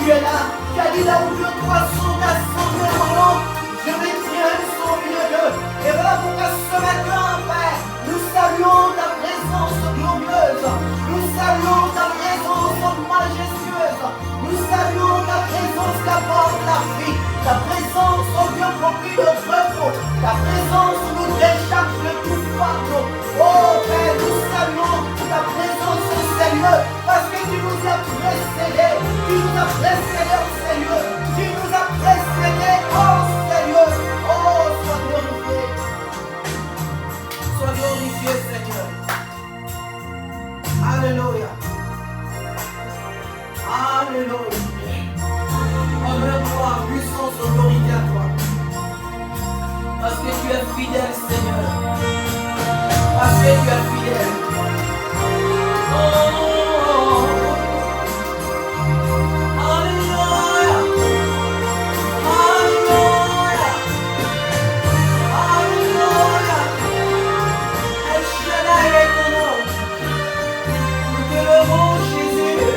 tu es là. Tu as dit là où deux, trois sont assemblés mon nom, je les tiens au milieu d'eux. Et voilà pourquoi ce matin, Père, nous saluons ta présence glorieuse. Nous saluons ta présence majestueuse. Nous saluons ta présence qui apporte la vie. Ta présence, oh Dieu, remplit notre repos. Ta présence nous décharge de tout fardeau. Oh Père, nous saluons ta présence au Seigneur, parce que tu nous as précédés. Tu nous as précédés au Seigneur. Tu nous as précédés au Seigneur. Oh, sois glorifié. Sois glorifié, Seigneur. Alléluia. Alléluia. Honneur, gloire, puissance, autorité à toi. Parce que tu es fidèle, Seigneur. Parce que tu es fidèle. Oh, Alléluia. Alléluia. Alléluia. El Shaddai est ton nom. Nous te louons, Jésus.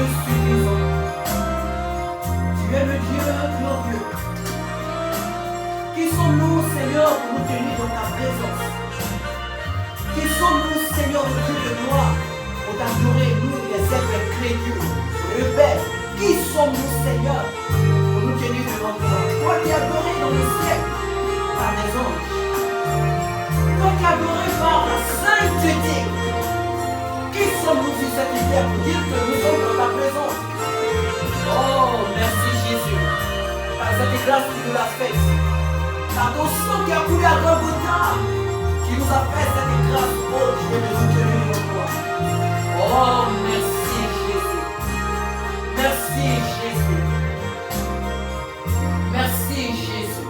Dieu suffisant. Tu es le Dieu glorieux. Qui sommes-nous, Seigneur, pour nous tenir dans ta présence? Qui sommes-nous, Seigneur, le Dieu de gloire, pour t'adorer, nous, les êtres crédule, rebelles? Qui sommes-nous, Seigneur, pour nous tenir devant toi? Toi qui es adoré dans le ciel par des anges. Toi qui es adoré par la sainteté. Qui sommes-nous sur cette terre pour dire que nous sommes dans ta présence? Oh, merci Jésus. Par cette grâce qui nous l'a faite. Par ton sang qui a coulé à Golgotha, qui nous a fait cette grâce, oh Dieu, de nous tenir devant toi. Oh, merci Jésus. Merci Jésus. Merci Jésus.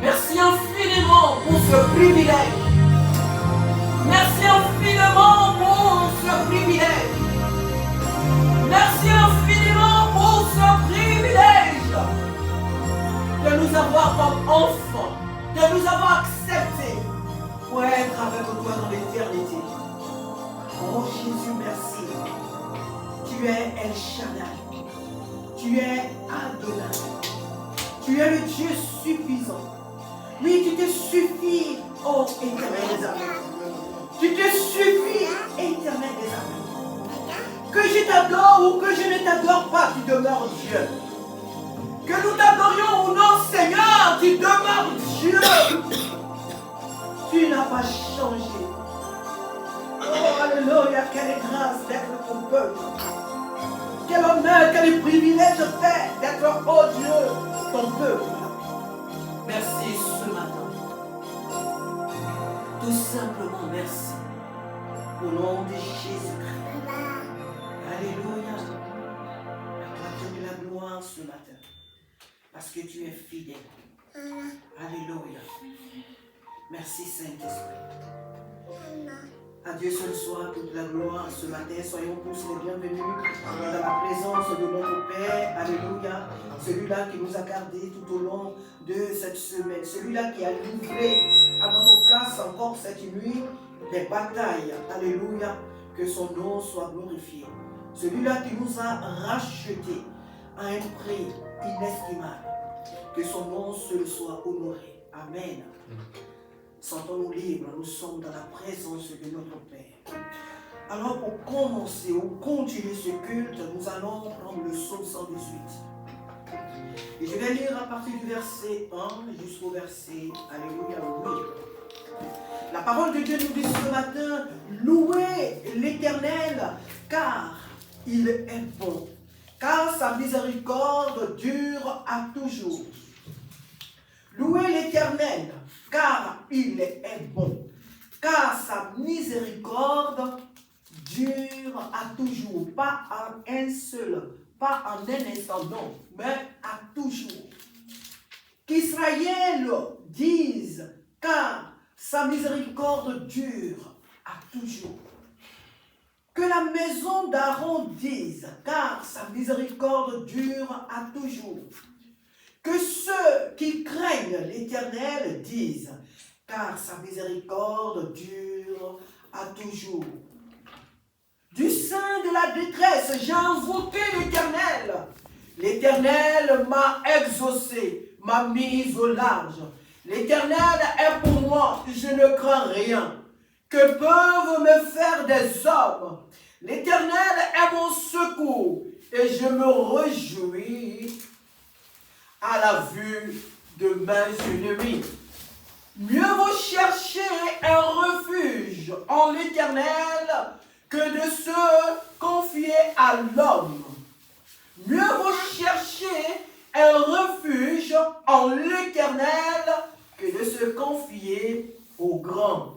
Merci infiniment pour ce privilège. Merci infiniment pour ce privilège. Merci infiniment pour ce privilège de nous avoir comme enfants, de nous avoir acceptés pour être avec toi dans l'éternité. Oh Jésus, merci. Tu es El Shaddai. Tu es Adonai. Tu es le Dieu suffisant. Oui, tu te suffis, oh éternel des armées. Tu te suffis, éternel des armées. Que je t'adore ou que je ne t'adore pas, tu demeures Dieu. Que nous t'adorions ou non, Seigneur, tu demeures Dieu. Tu n'as pas changé. Oh, alléluia, quelle grâce d'être ton peuple. Quel honneur, quel privilège fait d'être, oh Dieu, ton peuple. Merci ce matin. Tout simplement merci. Au nom de Jésus-Christ. Alléluia. Acclame la gloire ce matin. Parce que tu es fidèle. Alléluia. Merci Saint-Esprit. À Dieu seul soit toute la gloire ce matin. Soyons tous les bienvenus dans la présence de notre Père. Alléluia. Celui-là qui nous a gardés tout au long de cette semaine. Celui-là qui a livré à notre place encore cette nuit des batailles. Alléluia. Que son nom soit glorifié. Celui-là qui nous a rachetés à un prix inestimable. Que son nom seul soit honoré. Amen. Sentons-nous libres, nous sommes dans la présence de notre Père. Alors pour commencer ou continuer ce culte, nous allons prendre le psaume 118. Et je vais lire à partir du verset 1 jusqu'au verset, alléluia, 8. La parole de Dieu nous dit ce matin, louez l'Éternel car il est bon, car sa miséricorde dure à toujours. Louez l'Éternel, car il est bon, car sa miséricorde dure à toujours, pas en un seul, pas en un instant, non, mais à toujours. Qu'Israël dise, car sa miséricorde dure à toujours. Que la maison d'Aaron dise, car sa miséricorde dure à toujours. Que ceux qui craignent l'Éternel disent, car sa miséricorde dure à toujours. Du sein de la détresse, j'ai invoqué l'Éternel. L'Éternel m'a exaucé, m'a mis au large. L'Éternel est pour moi, je ne crains rien. Que peuvent me faire des hommes? L'Éternel est mon secours et je me réjouis à la vue de mes ennemis. Mieux vaut chercher un refuge en l'Éternel que de se confier à l'homme. Mieux vaut chercher un refuge en l'Éternel que de se confier au grand.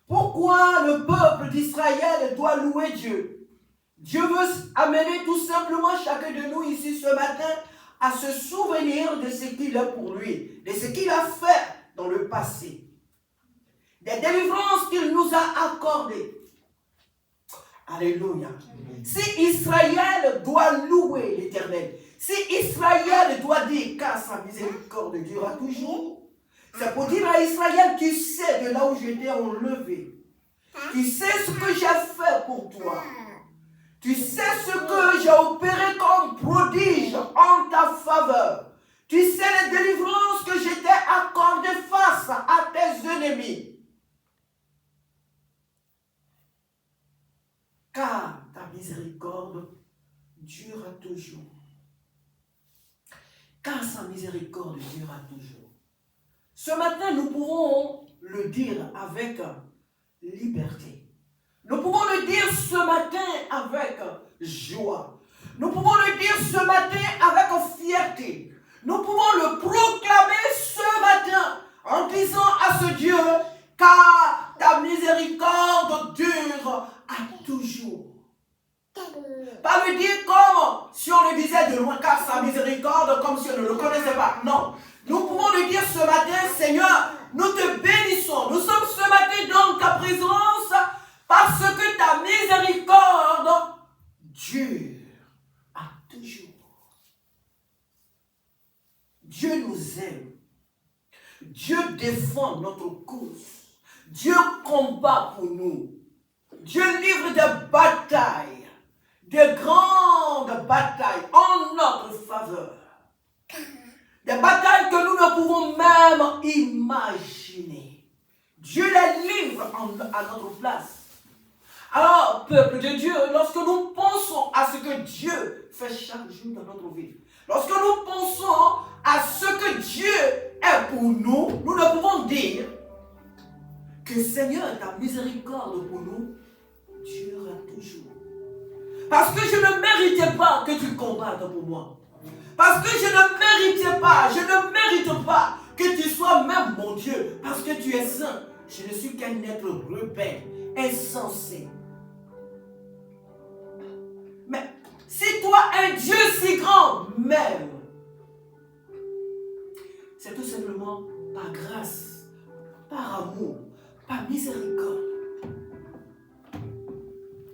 Pourquoi le peuple d'Israël doit louer Dieu? Dieu veut amener tout simplement chacun de nous ici ce matin à se souvenir de ce qu'il a pour lui, de ce qu'il a fait dans le passé, des délivrances qu'il nous a accordées. Alléluia. Si Israël doit louer l'Éternel, si Israël doit dire car sa miséricorde durera toujours, c'est pour dire à Israël, tu sais de là où j'étais enlevé. Tu sais ce que j'ai fait pour toi. Tu sais ce que j'ai opéré comme prodige en ta faveur. Tu sais les délivrances que je t'ai accordées face à tes ennemis. Car ta miséricorde dure toujours. Car sa miséricorde durera toujours. Ce matin, nous pouvons le dire avec liberté. Nous pouvons le dire ce matin avec joie. Nous pouvons le dire ce matin avec fierté. Nous pouvons le proclamer ce matin en disant à ce Dieu, car ta miséricorde dure à toujours. Pas lui dire comme si on le disait de loin, car sa miséricorde, comme si on ne le connaissait pas. Non. Nous pouvons le dire ce matin, Seigneur, nous te bénissons. Nous sommes ce matin dans ta présence parce que ta miséricorde dure à toujours. Dieu nous aime. Dieu défend notre cause. Dieu combat pour nous. Dieu livre des batailles, des grandes batailles en notre faveur. Des batailles que nous ne pouvons même imaginer. Dieu les livre à notre place. Alors, peuple de Dieu, lorsque nous pensons à ce que Dieu fait chaque jour dans notre vie, lorsque nous pensons à ce que Dieu est pour nous, nous ne pouvons dire que Seigneur, ta miséricorde pour nous durera toujours. Parce que je ne méritais pas que tu combattes pour moi. Parce que je ne méritais pas, je ne mérite pas que tu sois même mon Dieu. Parce que tu es saint. Je ne suis qu'un être rebelle, insensé. Mais si toi, un Dieu si grand m'aime, c'est tout simplement par grâce, par amour, par miséricorde.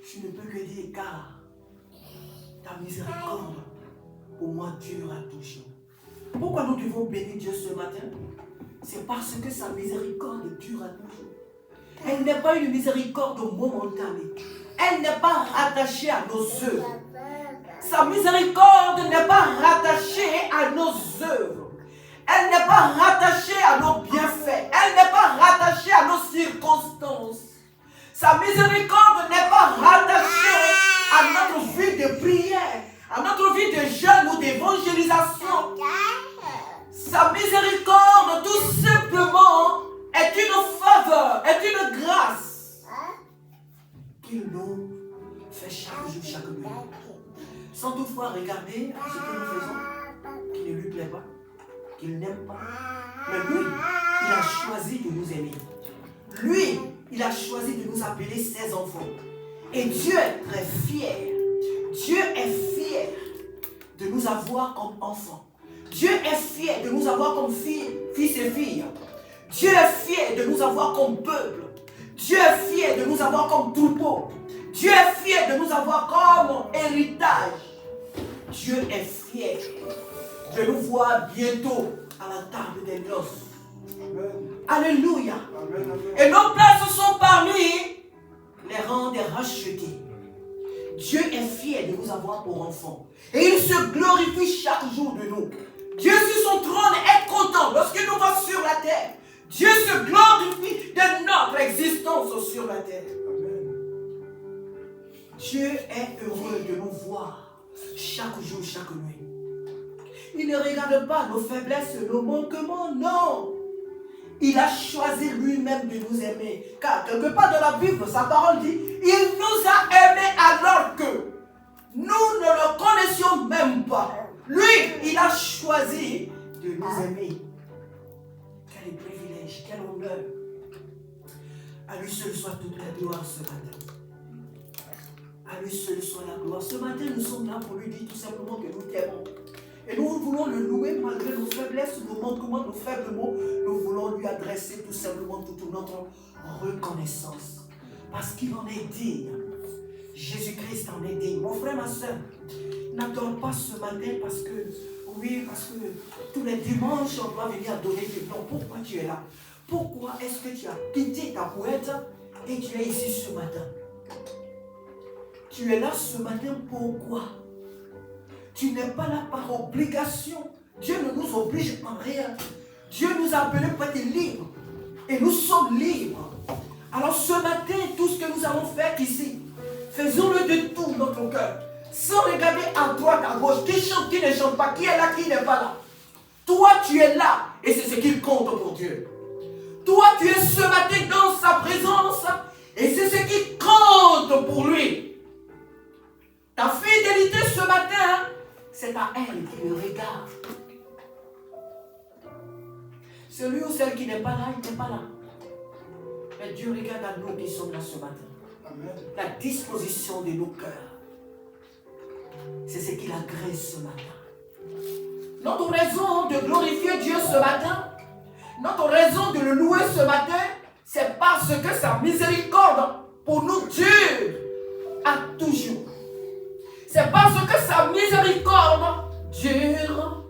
Je ne peux que dire car ta miséricorde pour moi dure à toujours. Pourquoi nous devons bénir Dieu ce matin? C'est parce que sa miséricorde dure à toujours. Elle n'est pas une miséricorde momentanée. Elle n'est pas rattachée à nos œuvres. Sa miséricorde n'est pas rattachée à nos œuvres. Elle n'est pas rattachée à nos bienfaits. Elle n'est pas rattachée à nos circonstances. Sa miséricorde n'est pas rattachée à notre vie de prière, à notre vie de jeûne ou d'évangélisation. Sa miséricorde, tout simplement, est une faveur, est une grâce qu'il nous fait chaque jour, chaque nuit. Sans toutefois regarder à ce que nous faisons, qui ne lui plaît pas, qu'il n'aime pas. Mais lui, il a choisi de nous aimer. Lui, il a choisi de nous appeler ses enfants. Et Dieu est très fier. Dieu est fier de nous avoir comme enfants. Dieu est fier de nous avoir comme fils et filles. Dieu est fier de nous avoir comme peuple. Dieu est fier de nous avoir comme troupeau. Dieu est fier de nous avoir comme héritage. Dieu est fier de nous voir bientôt à la table des noces. Alléluia. Et nos places sont parmi les rangs des rachetés. Dieu est fier de nous avoir pour enfants. Et il se glorifie chaque jour de nous. Dieu sur son trône est content lorsqu'il nous voit sur la terre. Dieu se glorifie de notre existence sur la terre. Amen. Dieu est heureux de nous voir chaque jour, chaque nuit. Il ne regarde pas nos faiblesses, nos manquements, non. Il a choisi lui-même de nous aimer. Car quelque part dans la Bible, sa parole dit, il nous a aimés alors que nous ne le connaissions même pas. Lui, il a choisi de nous aimer. Quel privilège, quel honneur. À lui seul soit toute la gloire ce matin. À lui seul soit la gloire. Ce matin, nous sommes là pour lui dire tout simplement que nous t'aimons. Et nous voulons le louer malgré nos faiblesses, nos manquements, nos faibles mots. Nous voulons lui adresser tout simplement toute notre reconnaissance. Parce qu'il en est digne. Jésus-Christ en est digne. Mon frère, ma soeur, n'adore pas ce matin parce que, oui, parce que tous les dimanches, on doit venir donner du temps. Pourquoi tu es là? Pourquoi est-ce que tu as quitté ta boîte Et tu es ici ce matin. Tu es là ce matin pourquoi? Tu n'es pas là par obligation. Dieu ne nous oblige en rien. Dieu nous a appelés pour être libres. Et nous sommes libres. Alors ce matin, tout ce que nous allons faire ici, faisons-le de tout notre cœur. Sans regarder à droite, à gauche, qui chante, qui ne chante pas, qui est là, qui n'est pas là. Toi, tu es là et c'est ce qui compte pour Dieu. Toi, tu es ce matin dans sa présence et c'est ce qui compte pour lui. Ta fidélité ce matin, c'est à elle qui le regarde. Celui ou celle qui n'est pas là, il n'est pas là. Mais Dieu regarde à nous qui sommes là ce matin. Amen. La disposition de nos cœurs, c'est ce qu'il agresse ce matin. Notre raison de glorifier Dieu ce matin, notre raison de le louer ce matin, c'est parce que sa miséricorde pour nous dure à toujours. C'est parce que sa miséricorde dure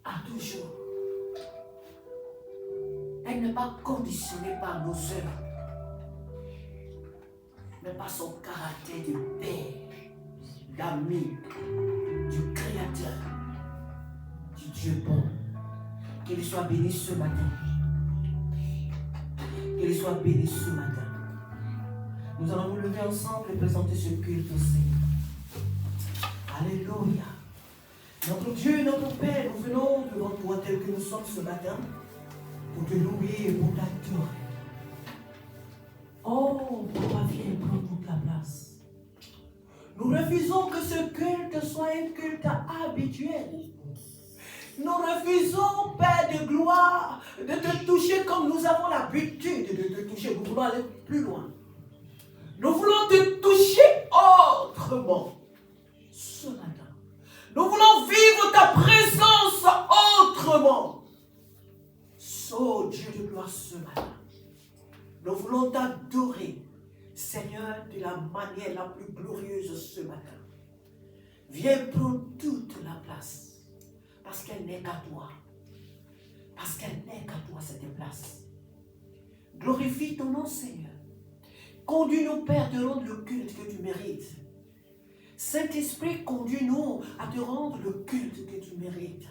à toujours. Elle n'est pas conditionnée par nos œuvres, mais par son caractère de père, d'ami, du Créateur, du Dieu bon. Qu'il soit béni ce matin. Qu'il soit béni ce matin. Nous allons nous lever ensemble et présenter ce culte au Seigneur. Alléluia. Notre Dieu et notre Père, nous venons devant toi tel que nous sommes ce matin pour te louer et pour t'adorer. Oh, papa, viens prendre toute la place. Nous refusons que ce culte soit un culte habituel. Nous refusons, Père de gloire, de te toucher comme nous avons l'habitude de te toucher. Nous voulons aller plus loin. Nous voulons te toucher autrement ce matin. Nous voulons vivre ta présence autrement. Oh Dieu de gloire ce matin. Nous voulons t'adorer, Seigneur, de la manière la plus glorieuse ce matin. Viens prendre toute la place. Parce qu'elle n'est qu'à toi. Parce qu'elle n'est qu'à toi cette place. Glorifie ton nom, Seigneur. Conduis-nous, Père, de rendre le culte que tu mérites. Saint-Esprit, conduis-nous à te rendre le culte que tu mérites.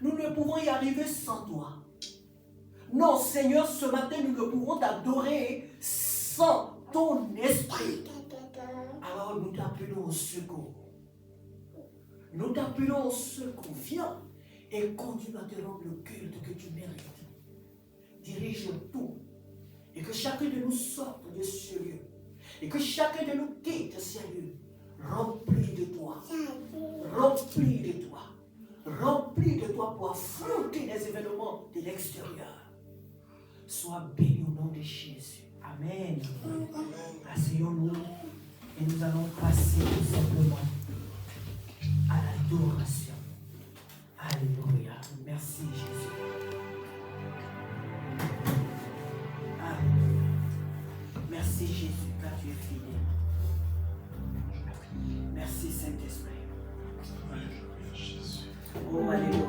Nous ne pouvons y arriver sans toi. Non, Seigneur, ce matin, nous ne pouvons t'adorer sans ton esprit. Alors nous t'appelons au secours. Nous t'appelons au secours. Viens et conduis-nous à te rendre le culte que tu mérites. Dirige tout. Et que chacun de nous sorte de ce lieu. Et que chacun de nous quitte ce lieu. Rempli de toi. Rempli de toi. Rempli de toi pour affronter les événements de l'extérieur. Sois béni au nom de Jésus. Amen. Asseyons-nous et nous allons passer tout simplement à l'adoration. Alléluia. Merci Jésus. Alléluia. Merci Jésus car tu es fidèle. Merci Saint-Esprit. Alléluia Jésus. Oh Alléluia.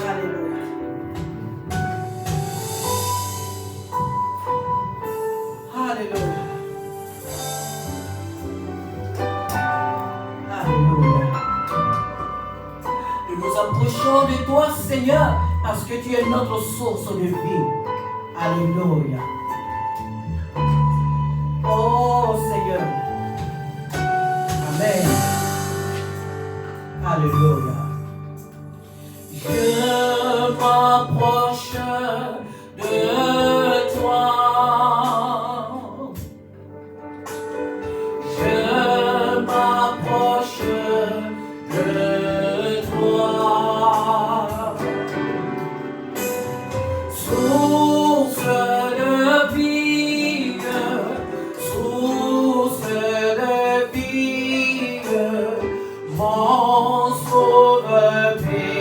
Alléluia. Alléluia. Alléluia. Nous nous approchons de toi, Seigneur, parce que tu es notre source de vie. Alléluia. Oh Seigneur. Amen. Alléluia. Je m'approche de toi. Je m'approche de toi. Source de vie, source de vie, mon sauveur bénis-moi.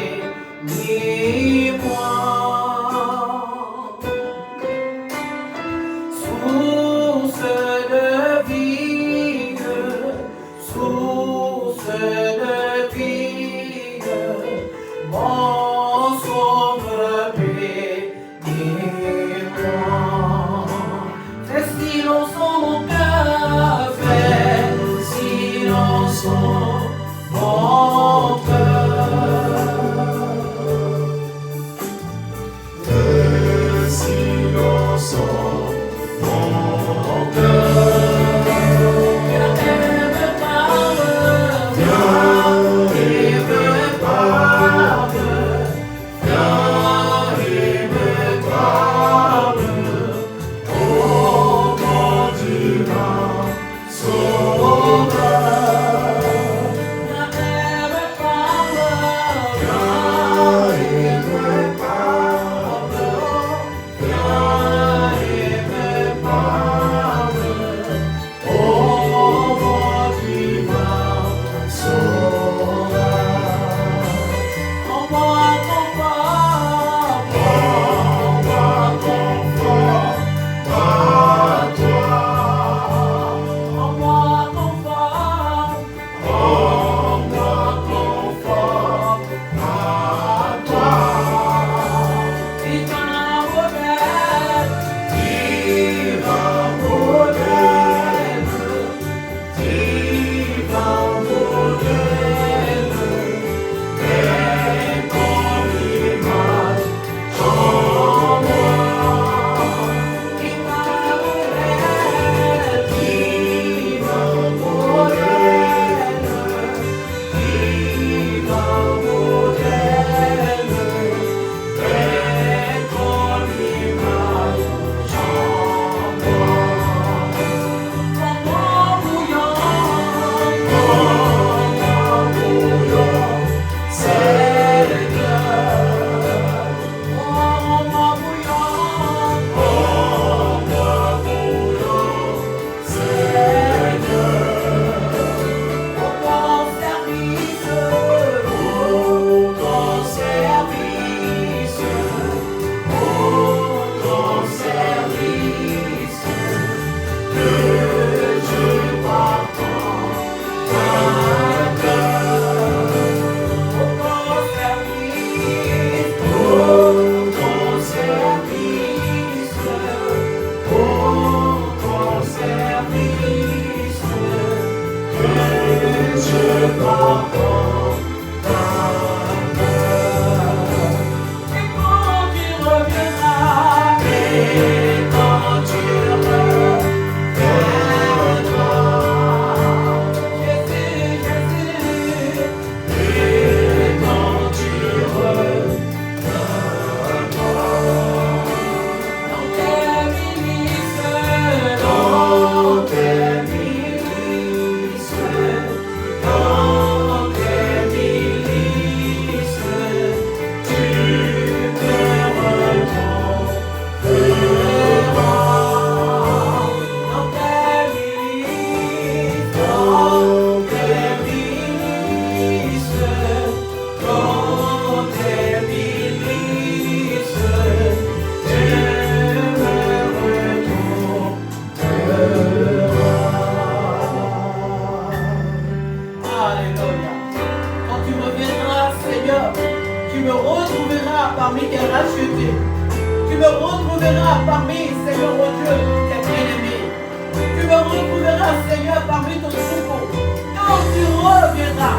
parmi tes rachetés. Tu me retrouveras parmi, Seigneur mon Dieu, tes bien-aimés. Tu me retrouveras, Seigneur, parmi ton troupeau. Quand tu reviendras,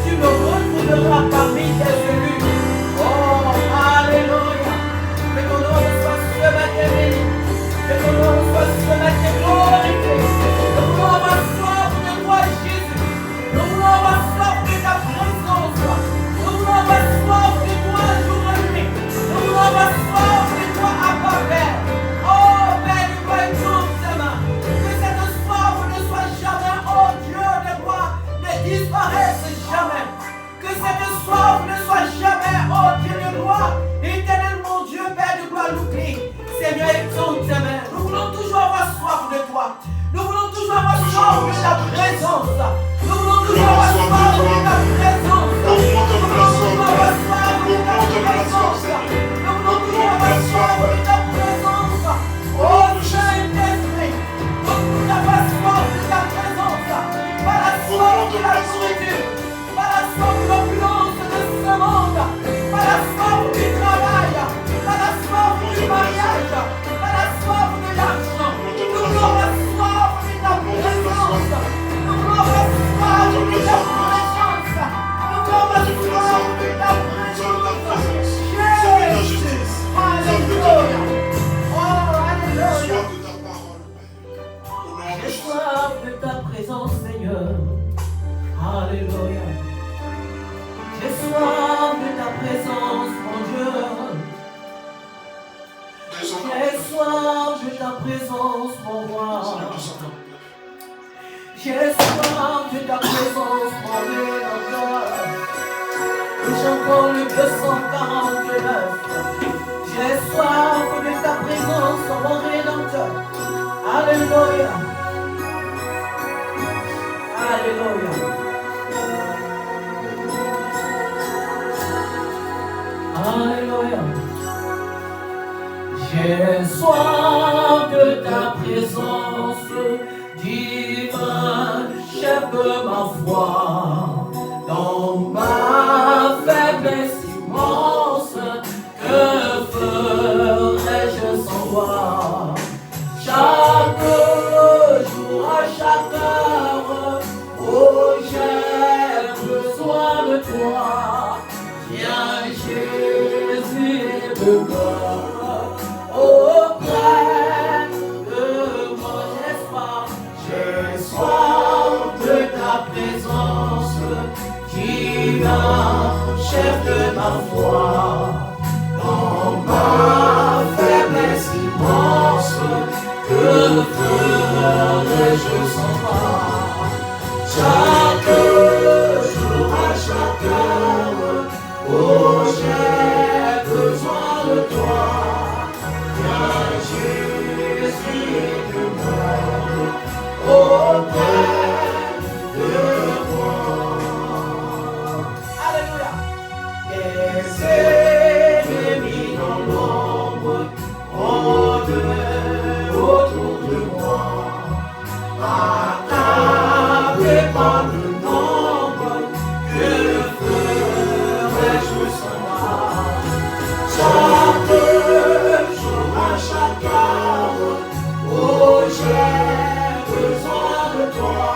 tu me retrouveras parmi tes élus. Oh, alléluia. Que ton nom soit ce matin béni. Que ton nom soit ce matin glorifié. Nous voulons avoir soif de toi, Jésus. Nous voulons avoir soif de ta présence. Nous voulons avoir soif de toi jour et nuit. Nous voulons avoir soif de toi à part Père. Oh, Père du royaume, que cette soif ne soit jamais, oh Dieu de gloire, ne disparaisse jamais. Que cette soif ne soit jamais, oh Dieu de gloire, éternel mon Dieu, Père de gloire, l'oublie. Seigneur, exauce ta main. Nous voulons toujours avoir soif de toi. Nous voulons toujours avoir soif de ta présence. Nous voulons toujours avoir soif de ta présence. Nous voulons toujours avoir soif de ta présence. Nous voulons toujours avoir soif de ta présence. Oh Saint-Esprit, nous voulons avoir soif de ta présence. Pas la soif de la nourriture, pas la soif de l'opulence de ce monde, pas la soif du travail, pas la soif du mariage, pas la soif de l'argent. Nous voulons avoir soif de ta présence. Nous voulons avoir soif de ta présence. Nous voulons avoir soif de ta présence. Jésus, alléluia. Oh, alléluia. J'ai soif de ta présence, Seigneur. Alléluia. J'ai soif de ta présence, mon Dieu. J'ai soif de ta présence, mon roi. J'ai soif de ta présence, mon Rédempteur. Et j'entends le 249. J'ai soif de ta présence, mon Rédempteur. Alléluia. Alléluia. Alléluia. J'ai soif de ta présence, divin chef de ma foi. Dans ma faiblesse immense, que ferais-je sans toi? Chaque jour, à chaque heure, oh j'ai besoin de toi. Viens Jésus de moi, auprès de mon espoir. J'ai soif de ta présence, divin chef de ma foi. Dans ma faiblesse immense, que ferais-je sans toi? Chaque jour, à chaque heure, oh j'ai besoin de toi. Viens Jésus de moi, auprès de moi. Alléluia. Des ennemis dans l'ombre rôdent autour de moi, accablés par le nombre. Que ferais-je sans toi? Chaque jour, à chaque heure, oh j'ai besoin de toi.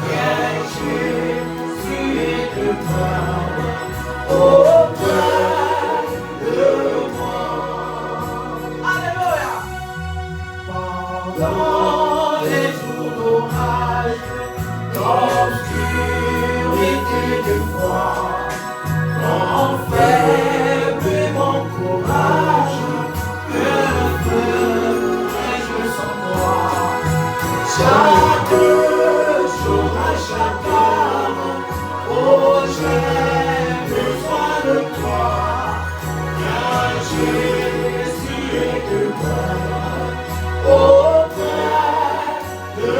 Viens Jésus de moi, auprès de moi. Alléluia. Pendant les jours d'orage, l'obscurité de foi, quand faible mon courage, que ferais-je sans toi? Chaque jour, à chaque heure, oh j'ai besoin de toi. Viens Jésus de moi, auprès de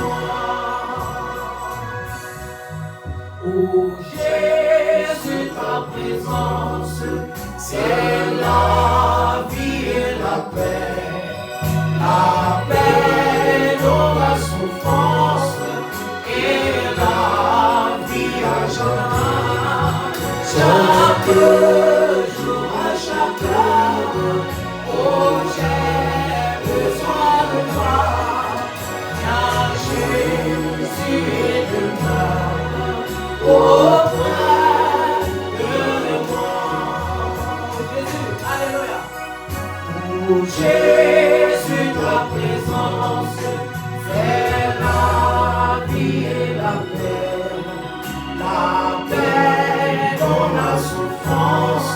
moi. Oh Jésus, ta présence, c'est la vie et la paix. La paix dans la souffrance et la vie à jamais. Chaque jour, Oh Jésus, ta présence, c'est la vie et la paix dans la souffrance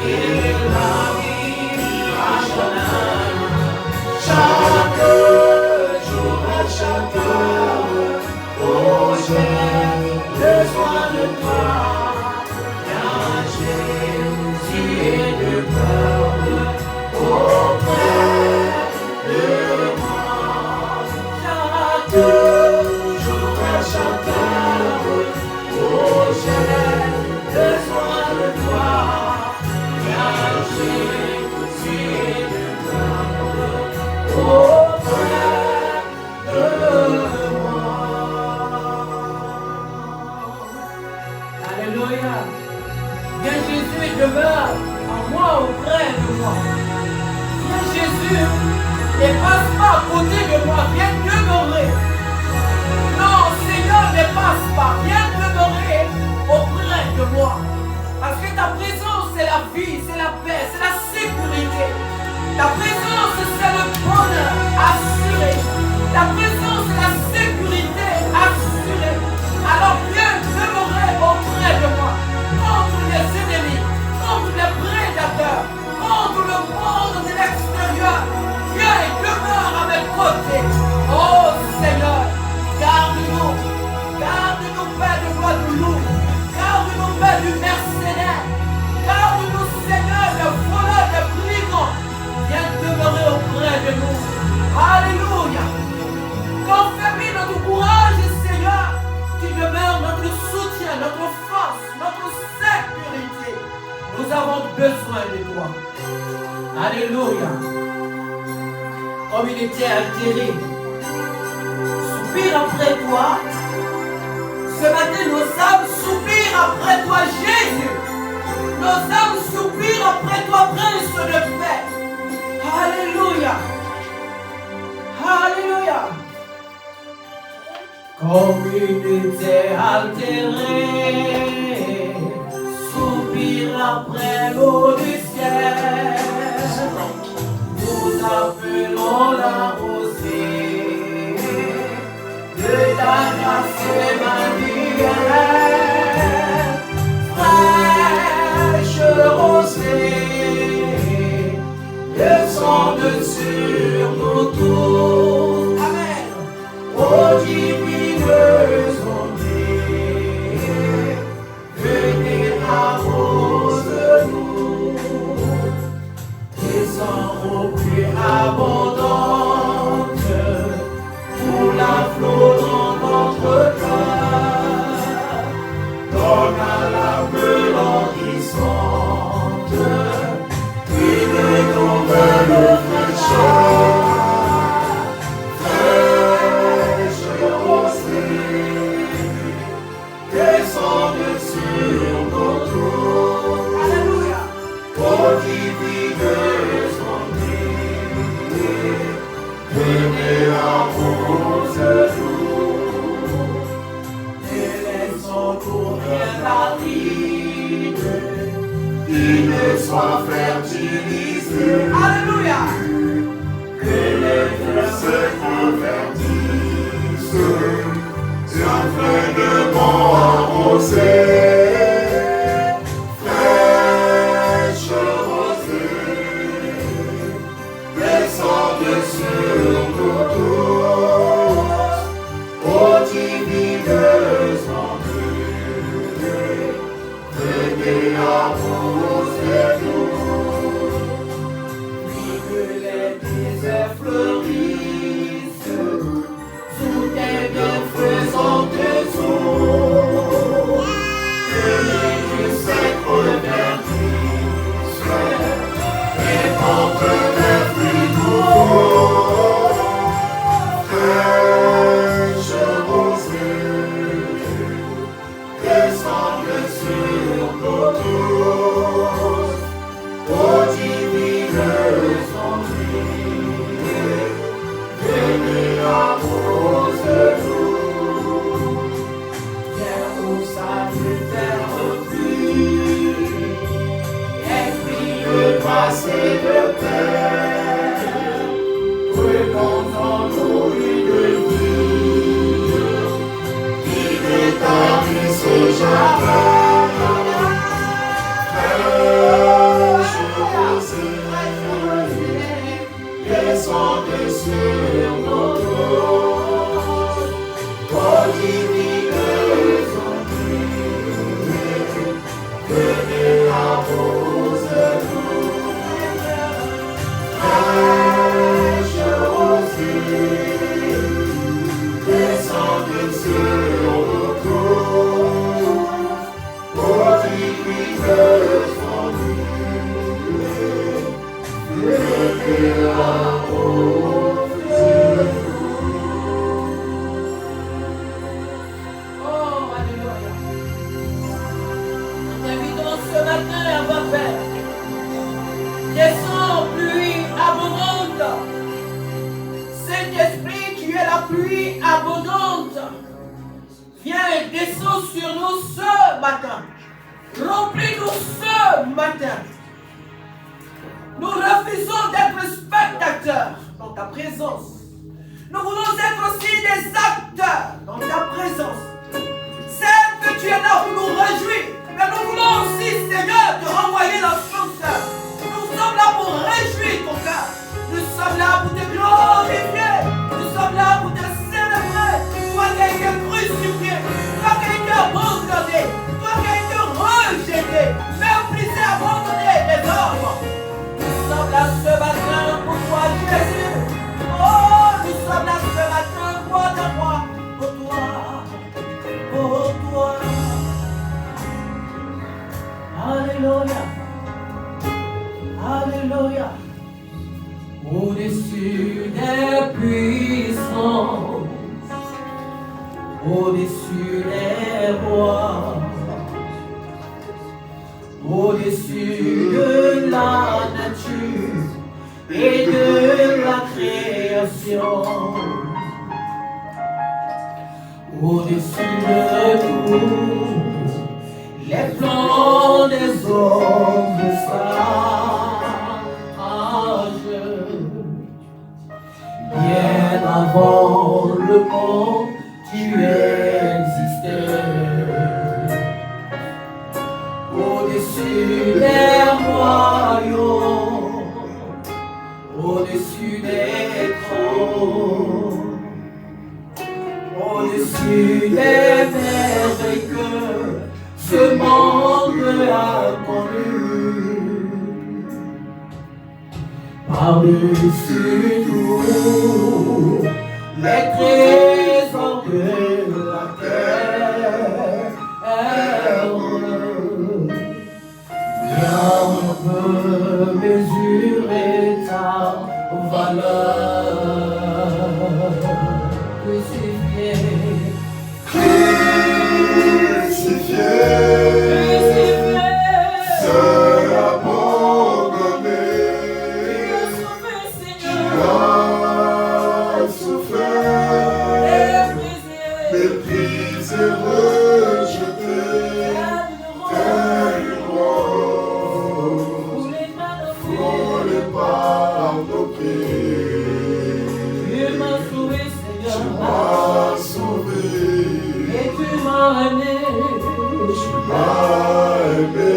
et la vie à jamais. Chaque jour et chaque heure, oh j'ai besoin de toi. Viens Jésus et ne pleure auprès de moi. Chaque jour et chaque heure, oh j'ai besoin de toi. Viens Jésus et ne pleure auprès de moi. Alléluia. Viens Jésus et demeure en moi, auprès de moi. Viens Jésus et passe pas à côté de moi. Viens demeurer. Non, Seigneur, ne passe pas. Viens demeurer auprès de moi. Parce que ta présence, c'est la vie, c'est la paix, c'est la sécurité. Ta présence, c'est le bonheur assuré. Ta présence, c'est la sécurité assurée. Alors viens demeurer auprès de moi. Contre les ennemis, contre les prédateurs, contre le monde de l'extérieur. Viens et demeure à mes côtés. Oh Seigneur, garde-nous. Garde-nous, Père de gloire du loup. Garde-nous, Père du mercenaire. Garde-nous, Seigneur, des voleurs, des brigands. Viens demeurer auprès de nous. Alléluia. Confirme notre courage, Seigneur. Tu demeures notre soutien, notre force, notre sécurité. Nous avons besoin de toi. Alléluia. Comme il était altéré, soupire après toi. Ce matin, nos âmes soupirent après toi, Jésus. Nos âmes soupirent après toi, Prince de paix. Alléluia. Alléluia. Comme il était altéré, soupire après l'eau du ciel. Nous appelons la rosée de ta grâce Emmanuel. Fraîche rosée, descende sur nous tous. Amen. Oh divineuse ondée, venez arrose-nous. Descends aux pluies abondantes, pour la flot dans notre cœur. Donne à l'âme languissante une nouvelle fraîcheur. Fraîche rosée, descende sur nos tours. Alléluia. Oh divineuse ondée, venez arrose-nous. Ne laissons courir la rive, qu'il ne soit fertilisé. Alléluia. Que les fleurs se convertissent et entraînement arrosé. Fraîche rosée, descende sur nous tous. Oh divineuse ondée, venez arrosez-nous. Oui, que les déserts fleurissent sous tes bienfaisantes eaux. Que les yeux secs reverdissent et portent des fruits nouveaux. Fraîche rosée, descende sur nos tours. Oh divineuse ondée, venez arrose-nous. Viens où salutaire pluie, esprit de grâce et de paix. matin, Abba Père. Descends, pluie abondante. Saint-Esprit, tu es la pluie abondante. Viens et descends sur nous ce matin. Remplis-nous ce matin. Nous refusons d'être spectateurs dans ta présence. Nous voulons être aussi des acteurs dans ta présence. Certes que tu es là pour nous réjouir, mais nous voulons aussi, Seigneur, te renvoyer l'ascenseur. Nous sommes là pour réjouir ton cœur. Nous sommes là pour te glorifier. Nous sommes là pour te célébrer. Toi qui as été crucifié, toi qui as été abandonné, toi qui as été rejeté, méprisé, abandonné des hommes. Nous sommes là ce matin pour toi, Jésus. Oh, nous sommes là ce matin pour toi, pour toi, pour toi. Alléluia. Alléluia. Au-dessus des puissances, au-dessus des rois, au-dessus de la nature et de la création, au-dessus de tout, les plans des hommes sages, bien avant le monde, tu existais. Au-dessus des royaumes, au-dessus des trônes, au-dessus des merveilles que ce monde a connu. Par-dessus tout, les trésors de la terre, rien ne peut mesurer ta valeur. Crucifié, crucifié, seul abandonné, tu as souffert, méprisé, rejeté, tel une rose, frôlé par nos pieds. tu m'as sauvé, Seigneur. Tu m'as sauvé, Et tu m'as aimé. tu m'as aimé,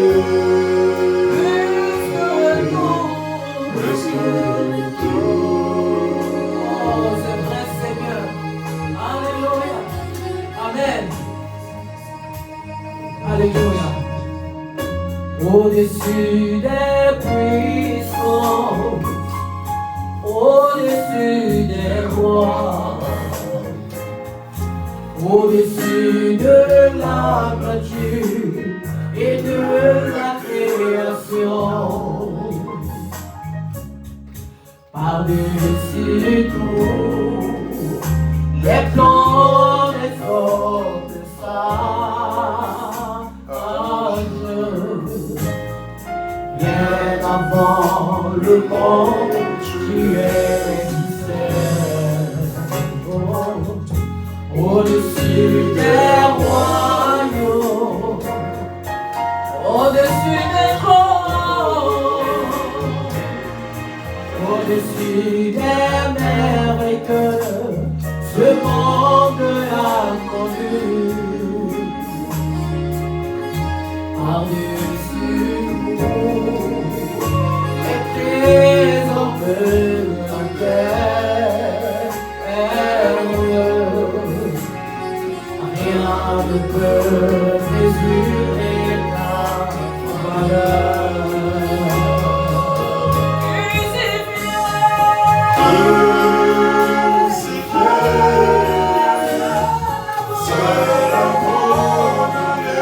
plus que tout. Oh, c'est vrai, Seigneur. Alléluia. Amen. Alléluia. Au-dessus des puissants, au-dessus des rois, au-dessus de la nature et de la création, par-dessus tout, les plans des hommes sages, bien avant le monde, tu existais. Au-dessus des royaumes, au-dessus des trônes, au-dessus des merveilles que ce monde a connues. Par-dessus tout, les trésors de la terre, rien ne peut mesurer ta valeur. Crucifié, seul abandonné,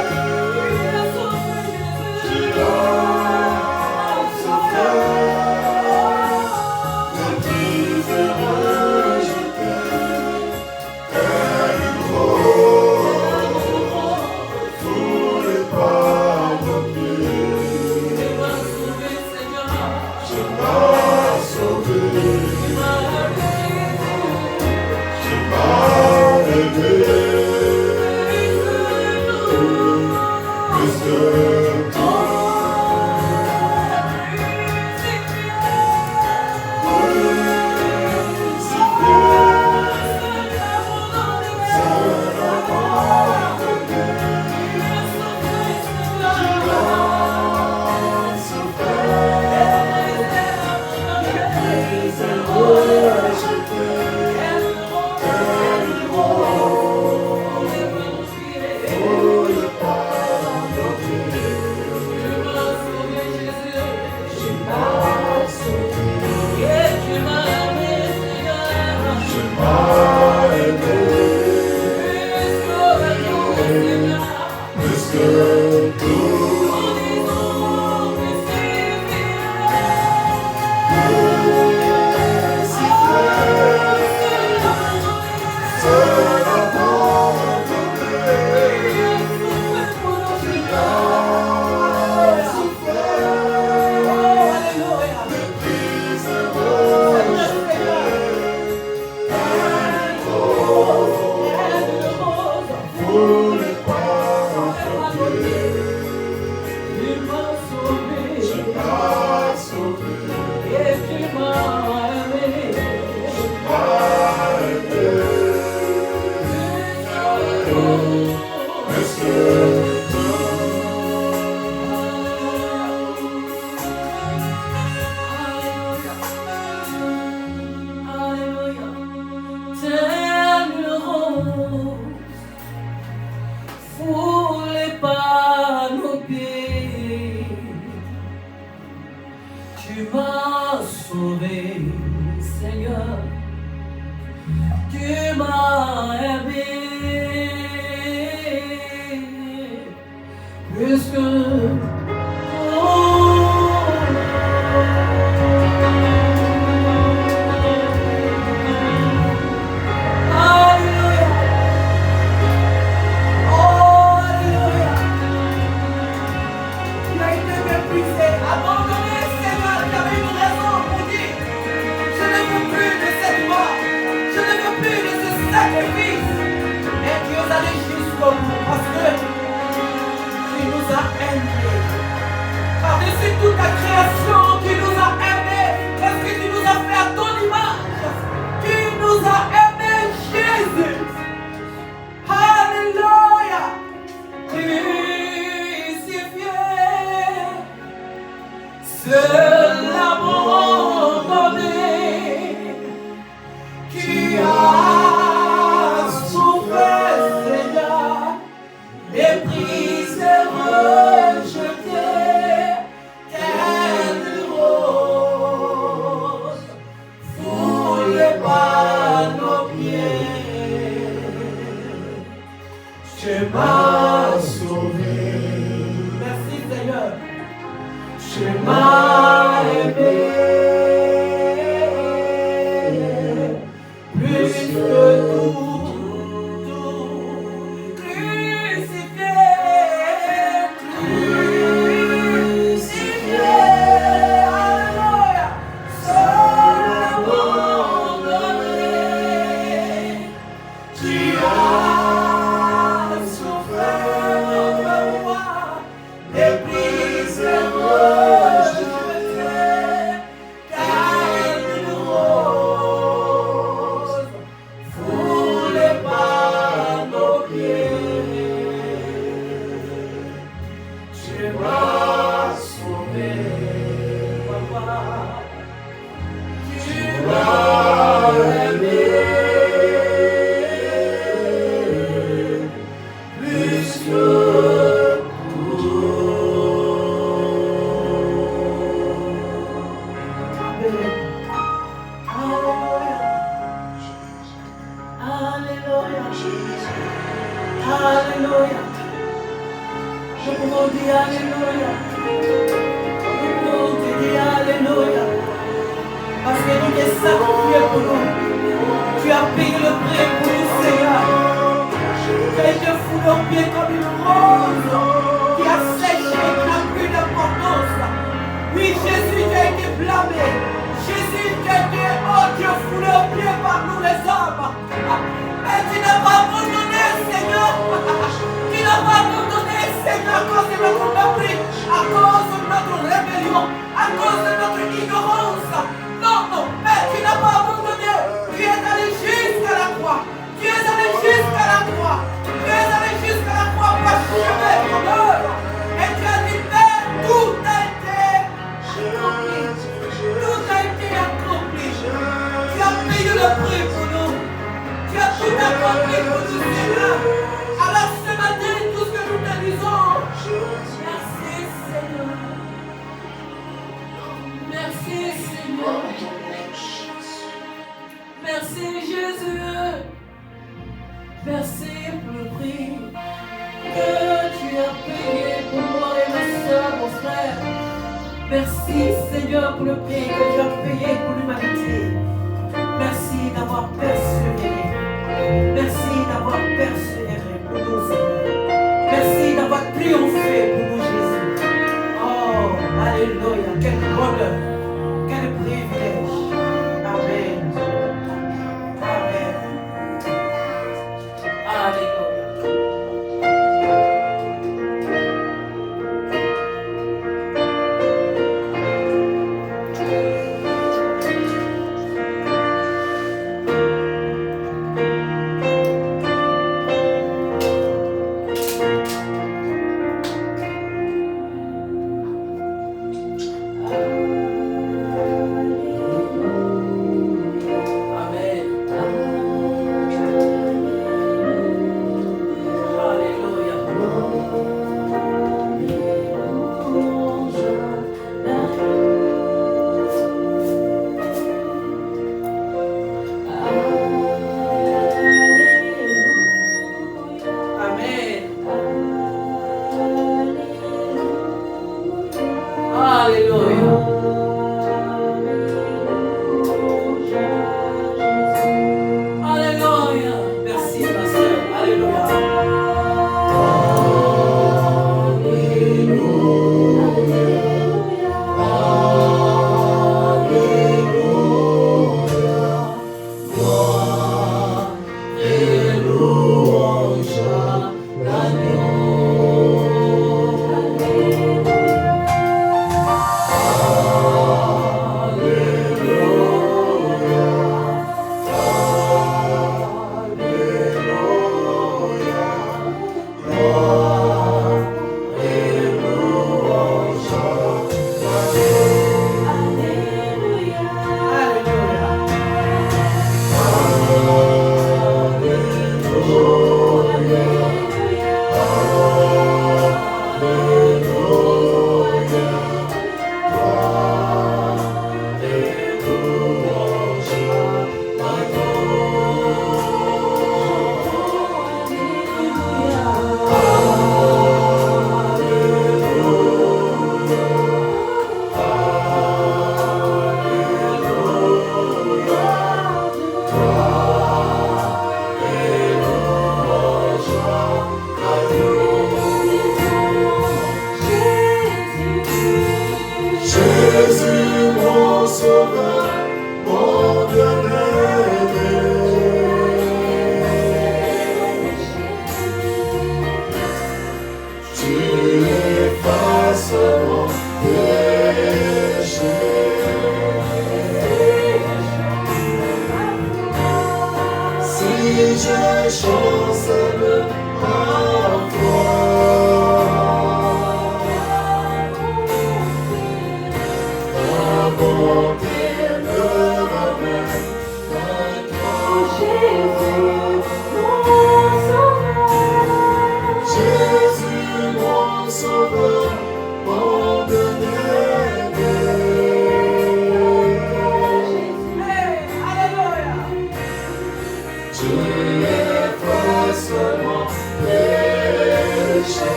Tu m'as sauvé, Seigneur. Tu m'as aimé plus que tout. Alléluia. Oh, alléluia. Tu as été méprisé, abandonné, Seigneur. Tu avais une raison pour dire: je ne veux plus de cette mort, je ne veux plus de ce sacrifice. Et tu es allé jusqu'au bout parce que tu nous as aimés. Par-dessus toute ta création, tu nous as aimés parce que tu nous as fait à ton image. Tu nous as aimés, Jésus. Alléluia. Crucifié, seul l'amour donné, tu as souffert, Seigneur, méprisé, rejeté, telle rose, foulée par nos pieds. Tu m'as sauvé. Merci, Seigneur. Tu m'as aimé plus que tout, crucifié, alléluia, seul abandonné, tu as souffert pour moi, méprisé, rejeté, telle rose, foulée par nos pieds. Tu m'as sauvé, papa. Tu m'as aimé plus que Alléluia. Alléluia. Nous pouvons dire Alléluia. Nous pouvons dire Alléluia. Parce que tu t'es sacrifié pour nous. Tu as payé le prix pour nous, Seigneur. Tu as été foulé aux pieds comme une rose qui a séché, qui n'a plus d'importance. Oui, Jésus, tu as été blâmé. Jésus, tu as été, oh Dieu, foulé aux pieds par nous les hommes. Mais tu n'as pas abandonné, Seigneur. Tu n'as pas abandonné, Seigneur, à cause de notre mépris, à cause de notre rébellion, à cause de notre ignorance. Non, non, mais tu n'as pas abandonné. Tu es allé jusqu'à la croix. Tu es allé jusqu'à la croix. Tu es allé jusqu'à la croix pour achever ton œuvre. Et tu as dit, Père, tout a été accompli. Tout a été accompli. Tu as payé le prix pour nous. Tu as tout accompli pour nous, Seigneur. Alors ce matin, tout ce que nous te disons, merci, Seigneur. Merci, Seigneur. Merci, Jésus. Merci pour le prix que tu as payé pour moi et ma soeur, mon frère. Merci, Seigneur, pour le prix que tu as payé pour l'humanité. Merci d'avoir persévéré. Merci d'avoir persévéré pour nous, Seigneur. Merci d'avoir triomphé pour nous, Jésus. Oh, alléluia. Quel bonheur. Quel privilège. Amen. Amen. Alléluia. Alléluia. Merci, ma soeur. Alléluia. Jésus, mon sauveur, mon bien-aimé. Tu effaces mon péché. Si je chancelle en toi, ta bonté me ramène à toi. Jésus, mon sauveur, mon bien-aimé. Tu effaces mon péché.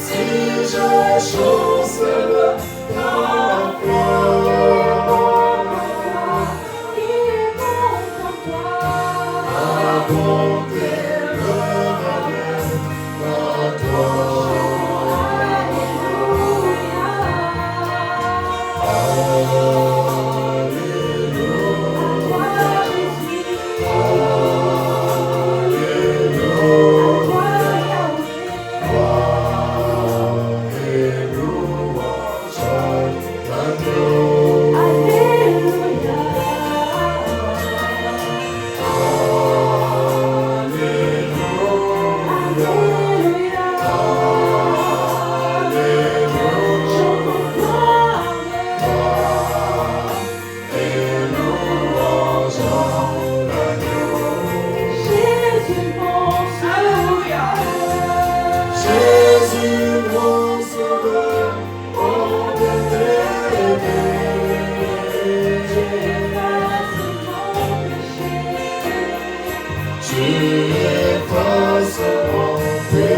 Si je chancelle ta ta bonté me ramène à toi. Jésus, mon sauveur, mon bien-aimé. Tu effaces mon péché.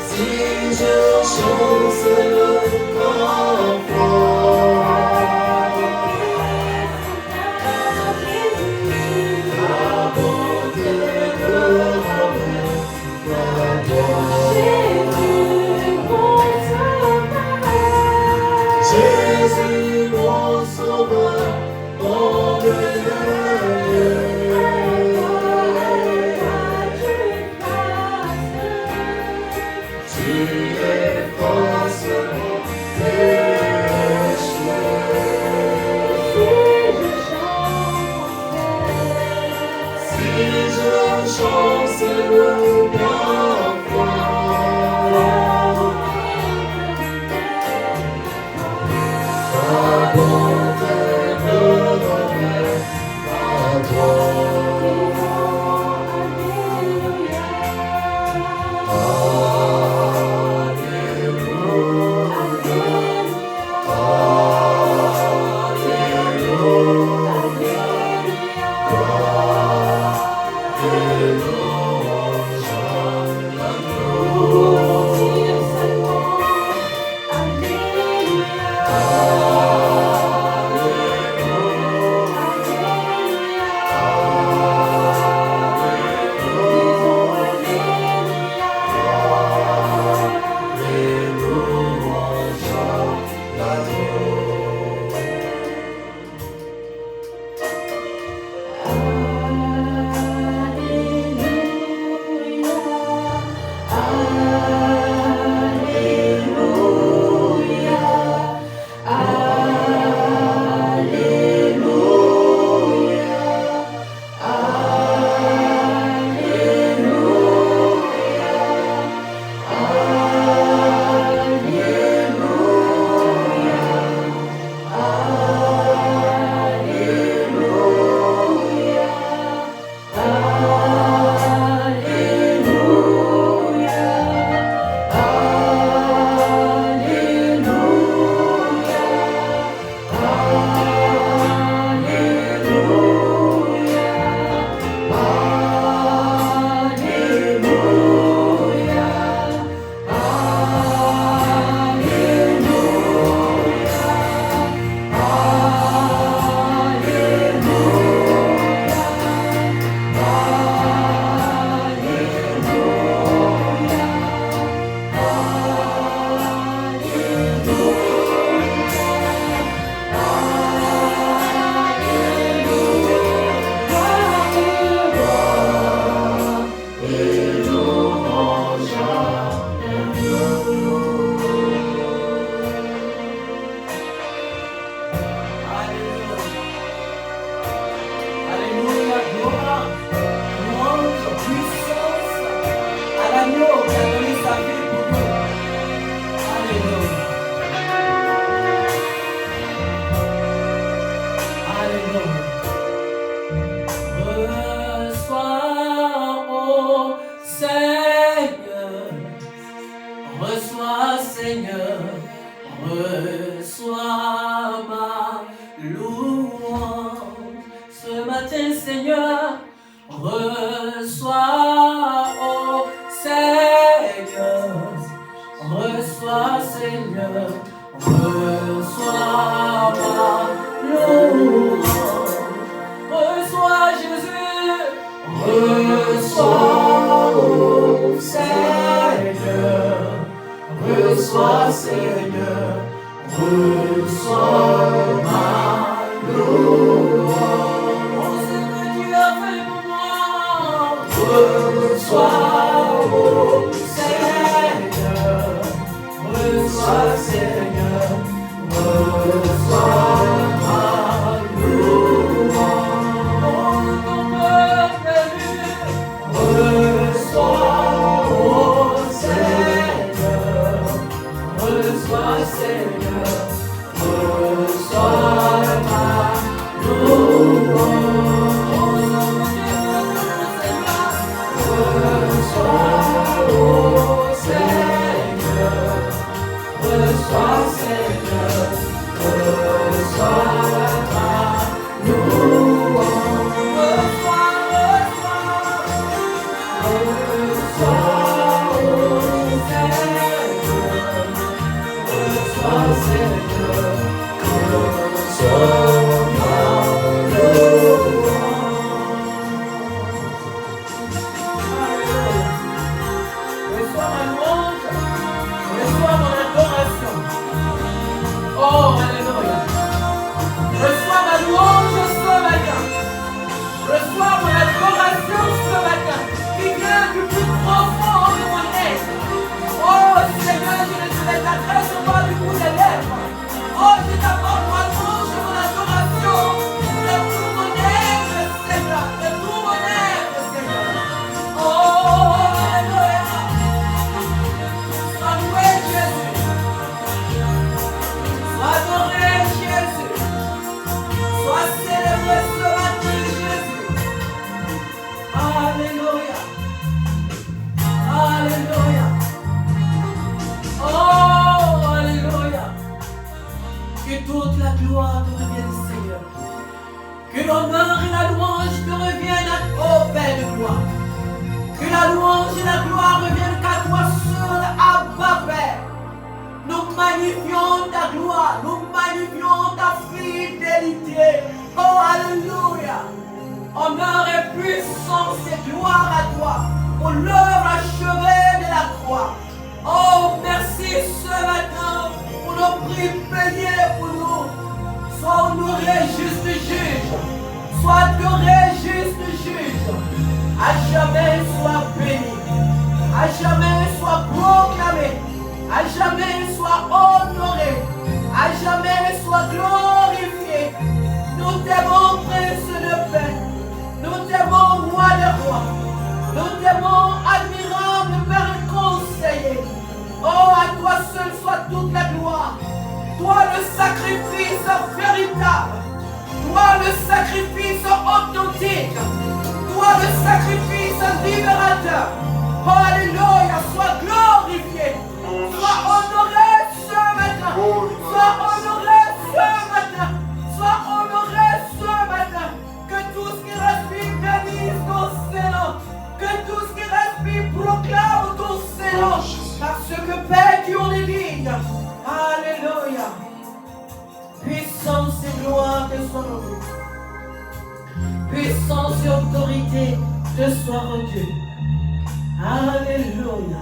Si je chancelle en toi, ta bonté me ramène à toi. Jésus, mon sauveur, mon bien-aimé. Tu effaces mon péché. Si je chancelle en toi, ta bonté me ramène à toi. Alléluia. Reçois, oh Seigneur, reçois Seigneur, reçois ma louange. Ce matin Seigneur, reçois, oh Seigneur, reçois Seigneur, reçois ma louange. Reçois Jésus, reçois, oh Seigneur, reçois Seigneur, reçois ma louange. Oh, ce que tu as fait pour moi, reçois, oh Seigneur, reçois Seigneur, reçois ma louange. Reçois, oh Seigneur, reçois Seigneur, reçois ma louange. Reçois, oh Seigneur, reçois Seigneur, reçois ma louange. Oh, alléluia. Reçois ma louange ce matin. Reçois mon adoration ce matin, qui vient du plus profond de mon être. Oh Seigneur, je ne te l'adresse pas du bout des lèvres. Oh, je t'apporte ma louange, mon adoration, de tout mon être, Seigneur, de tout mon être, Seigneur. Oh, alléluia. Sois loué, Jésus. Sois adoré, Jésus. Sois célébré ce matin, Jésus. Alléluia. Alléluia. Oh, alléluia. Que toute la gloire te revienne, Seigneur. Que l'honneur et la louange te reviennent au Père de gloire. Que la louange et la gloire reviennent qu'à toi seul, Abba Père. Nous magnifions ta gloire, nous magnifions ta fidélité. Oh, alléluia. Honneur et puissance et gloire à toi pour l'œuvre achevée de la croix. Oh, merci ce matin pour nos prix payés pour nous. Sois honoré, juste juge. Sois adoré, juste juge. À jamais sois béni. À jamais sois proclamé. À jamais sois honoré. À jamais sois glorifié. Nous t'aimons, Prince de paix. Nous t'aimons, Roi de rois. Nous t'aimons, admirable Père et conseiller. Oh, à toi seul soit toute la gloire. Toi le sacrifice véritable. Toi le sacrifice authentique. Toi le sacrifice libérateur. Oh, alléluia, sois glorifié. Sois honoré ce matin. Sois honoré ce matin. Sois honoré ce matin. Que tout ce qui respire bénisse ton Seigneur. Que tout ce qui respire proclame ton Seigneur. Parce que Père, tu en es digne. Alléluia. Puissance et gloire te soient rendues. Puissance et autorité te soient rendues. Alléluia.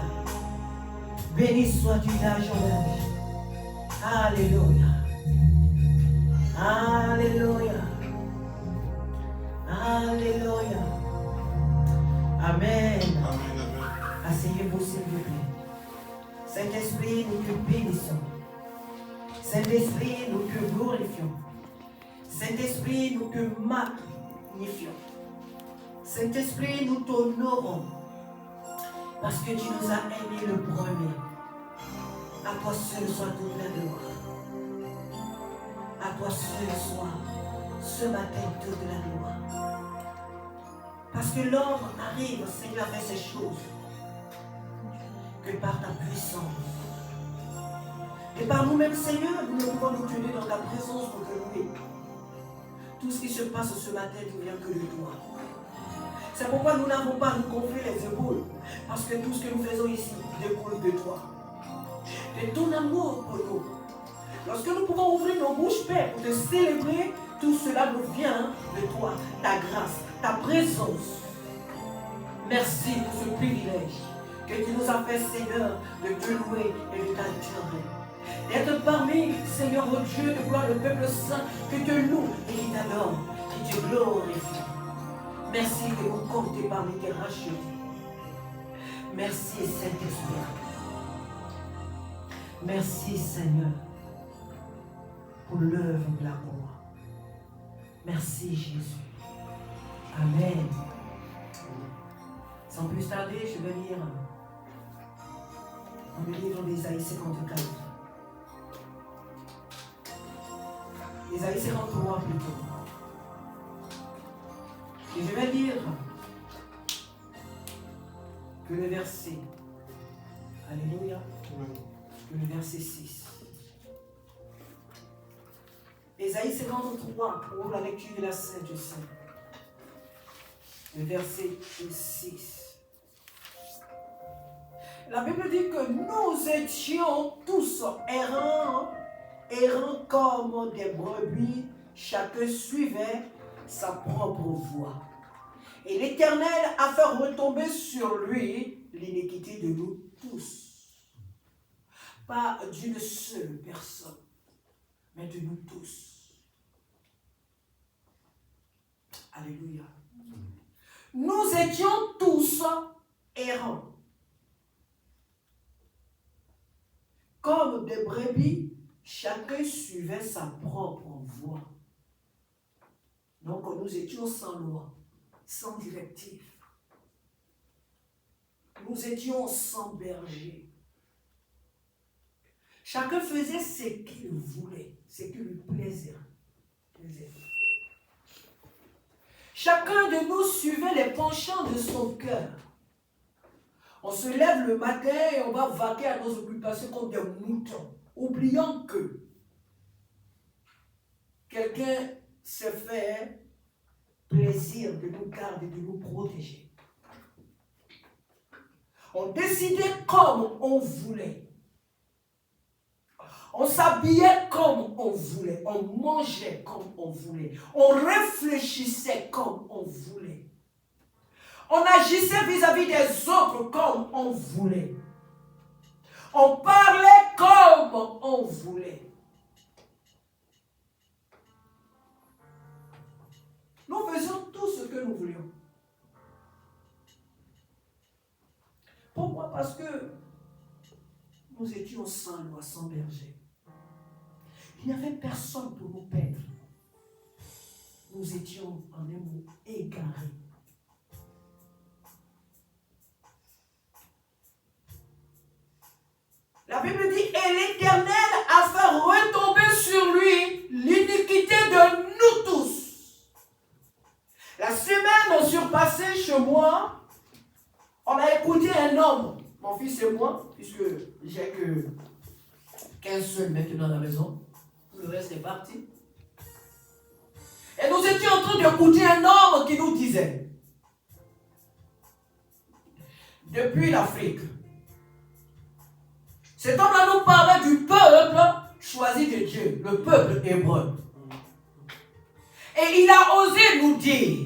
Béni sois-tu d'âge en âge. Alléluia. Alléluia. Alléluia. Amen. Asseyez-vous s'il vous plaît. Saint-Esprit, nous te bénissons. Saint-Esprit, nous te glorifions. Saint-Esprit, nous te magnifions. Saint-Esprit, nous t'honorons. Parce que tu nous as aimés le premier. À toi seul soit toute la gloire. À toi seul soit ce matin toute la gloire. Parce que l'homme arrive, Seigneur, à faire ces choses que par ta puissance. Et par nous-mêmes, Seigneur, nous ne pouvons nous tenir dans ta présence pour te louer. Tout ce qui se passe ce matin ne vient que de toi. C'est pourquoi nous n'avons pas à nous gonfler les épaules. Parce que tout ce que nous faisons ici découle de toi. De ton amour pour nous. Lorsque nous pouvons ouvrir nos bouches, Père, pour te célébrer, tout cela nous vient de toi, ta grâce, ta présence. Merci pour ce privilège que tu nous as fait, Seigneur, de te louer et de t'adorer. D'être parmi, Seigneur, oh Dieu, de gloire, le peuple saint, qui te loue et qui t'adore, qui te glorifie. Merci que nous comptons parmi tes rachetés. Merci, Saint-Esprit. Merci, Seigneur, pour l'œuvre de la croix. Merci, Jésus. Amen. Sans plus tarder, je vais lire dans le livre d'Ésaïe 54. Ésaïe 53 plutôt. Et je vais lire que le verset. Alléluia. Que le verset 6. Ésaïe 53 pour la lecture de la Sainte Sainte. Le verset 6. La Bible dit que nous étions tous errants comme des brebis, chacun suivait sa propre voie. Et l'Éternel a fait retomber sur lui l'iniquité de nous tous. Pas d'une seule personne, mais de nous tous. Alléluia. Nous étions tous errants. Comme des brebis, chacun suivait sa propre voie. Donc nous étions sans loi, sans directive. Nous étions sans berger. Chacun faisait ce qu'il voulait, ce qui lui plaisait. Chacun de nous suivait les penchants de son cœur. On se lève le matin et on va vaquer à nos occupations comme des moutons, oubliant que quelqu'un se fait plaisir de nous garder, de nous protéger. On décidait comme on voulait. On s'habillait comme on voulait. On mangeait comme on voulait. On réfléchissait comme on voulait. On agissait vis-à-vis des autres comme on voulait. On parlait comme on voulait. Nous faisions tout ce que nous voulions. Pourquoi? Parce que nous étions sans loi, sans berger. Il n'y avait personne pour nous paître. Nous étions en un mot égarés. La Bible dit, et l'Éternel a fait retomber sur lui l'iniquité de nous tous. La semaine surpassée chez moi, on a écouté un homme, mon fils et moi, puisque j'ai qu'un seul maintenant à la maison, le reste est parti. Et nous étions en train d'écouter un homme qui nous disait, depuis l'Afrique, cet homme-là nous parlait du peuple choisi de Dieu, le peuple hébreu. Et il a osé nous dire,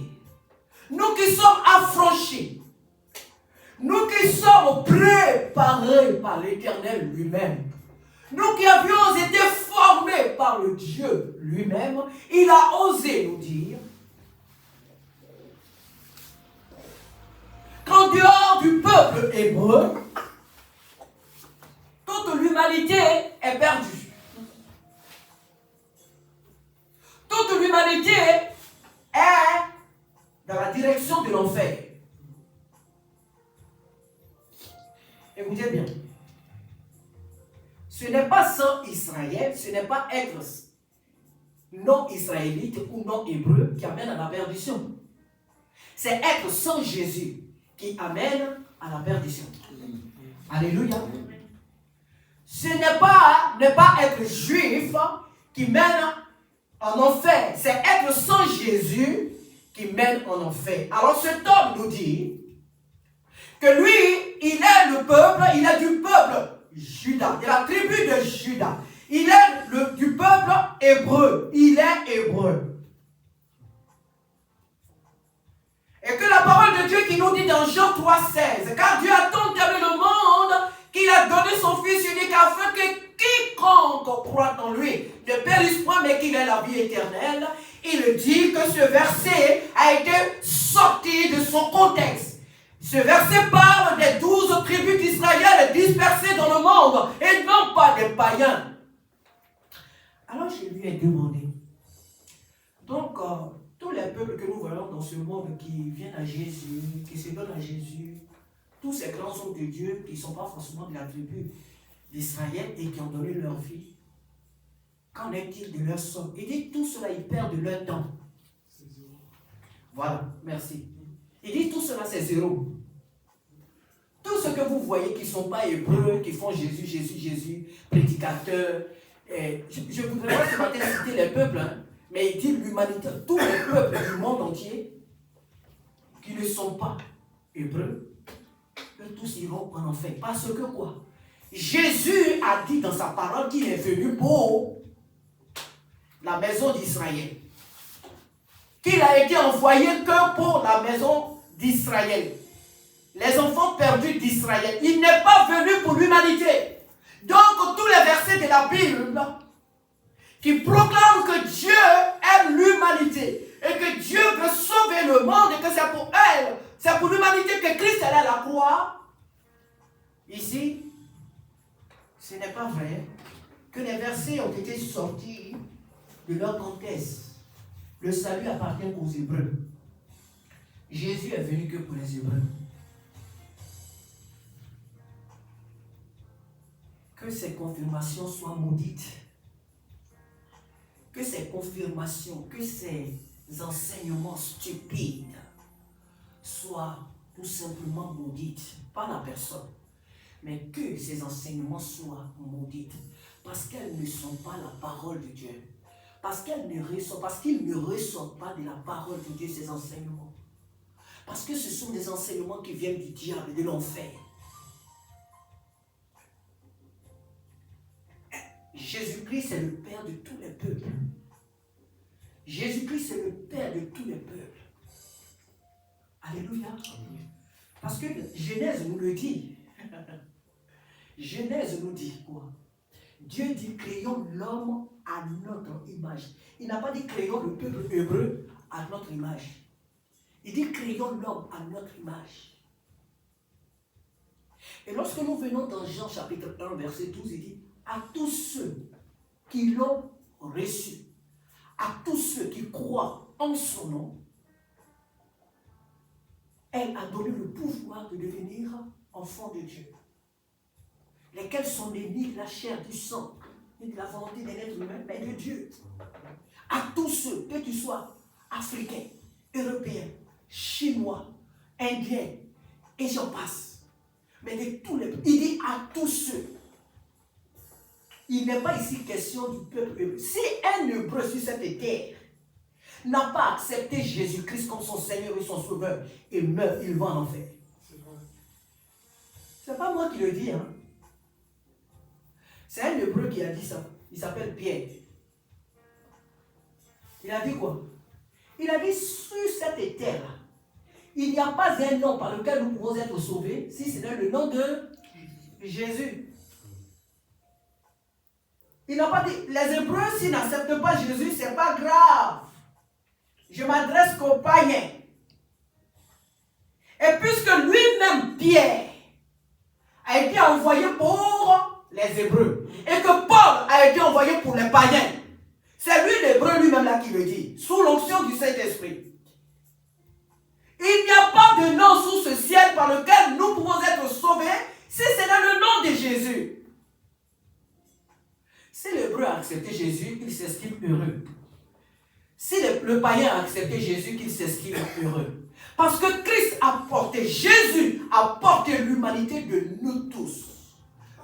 nous qui sommes affranchis, nous qui sommes préparés par l'Éternel lui-même, nous qui avions été formés par le Dieu lui-même, il a osé nous dire qu'en dehors du peuple hébreu, toute l'humanité est perdue. Toute l'humanité est dans la direction de l'enfer. Écoutez bien. Ce n'est pas sans Israël, ce n'est pas être non israélite ou non hébreu qui amène à la perdition. C'est être sans Jésus qui amène à la perdition. Alléluia. Ce n'est pas ne pas être juif qui mène en enfer. C'est être sans Jésus qui mène en enfer. Alors cet homme nous dit que lui, il est le peuple, il est du peuple Juda, de la tribu de Juda. Il est du peuple hébreu. Il est hébreu. Et que la parole de Dieu qui nous dit dans Jean 3,16, car Dieu a tant aimé le monde qu'il a donné son Fils unique afin que quiconque croit en lui ne périsse point mais qu'il ait la vie éternelle. Il dit que ce verset a été sorti de son contexte. Ce verset parle des 12 tribus d'Israël dispersées dans le monde et non pas des païens. Alors je lui ai demandé, donc tous les peuples que nous voyons dans ce monde qui viennent à Jésus, qui se donnent à Jésus, tous ces grands hommes de Dieu qui ne sont pas forcément de la tribu d'Israël et qui ont donné leur vie, qu'en est-il de leur somme? Il dit tout cela, ils perdent leur temps. Voilà, merci. Il dit tout cela, c'est zéro. Tout ce que vous voyez qui ne sont pas hébreux, qui font Jésus, Jésus, Jésus, prédicateurs, je ne voudrais pas ce matin citer les peuples, hein, mais il dit l'humanité, tous les peuples du monde entier qui ne sont pas hébreux, eux tous iront en enfer. Parce que quoi? Jésus a dit dans sa parole qu'il est venu pour la maison d'Israël. Qu'il a été envoyé que pour la maison d'Israël. Les enfants perdus d'Israël. Il n'est pas venu pour l'humanité. Donc tous les versets de la Bible qui proclament que Dieu aime l'humanité et que Dieu veut sauver le monde et que c'est pour elle, c'est pour l'humanité que Christ est allé à la croix. Ici, ce n'est pas vrai que les versets ont été sortis de leur contexte. Le salut appartient aux Hébreux. Jésus est venu que pour les Hébreux. Que ces confirmations soient maudites. Que ces confirmations, que ces enseignements stupides soient tout simplement maudites. Pas la personne. Mais que ces enseignements soient maudites. Parce qu'elles ne sont pas la parole de Dieu. Parce qu'ils ne ressortent pas de la parole de Dieu, ces enseignements. Parce que ce sont des enseignements qui viennent du diable, de l'enfer. Jésus-Christ est le Père de tous les peuples. Jésus-Christ est le Père de tous les peuples. Alléluia. Parce que Genèse nous le dit. Genèse nous dit quoi? Dieu dit créons l'homme à notre image. Il n'a pas dit créons le peuple hébreu à notre image. Il dit créons l'homme à notre image. Et lorsque nous venons dans Jean chapitre 1 verset 12, il dit à tous ceux qui l'ont reçu, à tous ceux qui croient en son nom, elle a donné le pouvoir de devenir enfants de Dieu. Lesquels sont nés ni de la chair, du sang, ni de la volonté des êtres humains, mais de Dieu. À tous ceux, que tu sois africain, européen, chinois, indien, et j'en passe. Mais de tous les peuples, il dit à tous ceux. Il n'est pas ici question du peuple hébreu. Si un hébreu sur cette terre n'a pas accepté Jésus-Christ comme son Seigneur et son Sauveur et meurt, il va en enfer. C'est pas moi qui le dis, hein. C'est un hébreu qui a dit ça. Il s'appelle Pierre. Il a dit quoi? Il a dit sur cette terre-là, il n'y a pas un nom par lequel nous pouvons être sauvés, si ce n'est le nom de Jésus. Il n'a pas dit, les Hébreux, s'ils n'acceptent pas Jésus, ce n'est pas grave. Je m'adresse qu'aux païens. Et puisque lui-même, Pierre, a été envoyé pour les Hébreux, et que Paul a été envoyé pour les païens, c'est lui l'Hébreu lui-même là qui le dit, sous l'onction du Saint-Esprit. Il n'y a pas de nom sous ce ciel par lequel nous pouvons être sauvés, si c'est dans le nom de Jésus. Si l'Hébreu a accepté Jésus, il s'estime heureux. Si le païen a accepté Jésus, qu'il s'estime heureux. Parce que Christ a porté, Jésus a porté l'humanité de nous tous.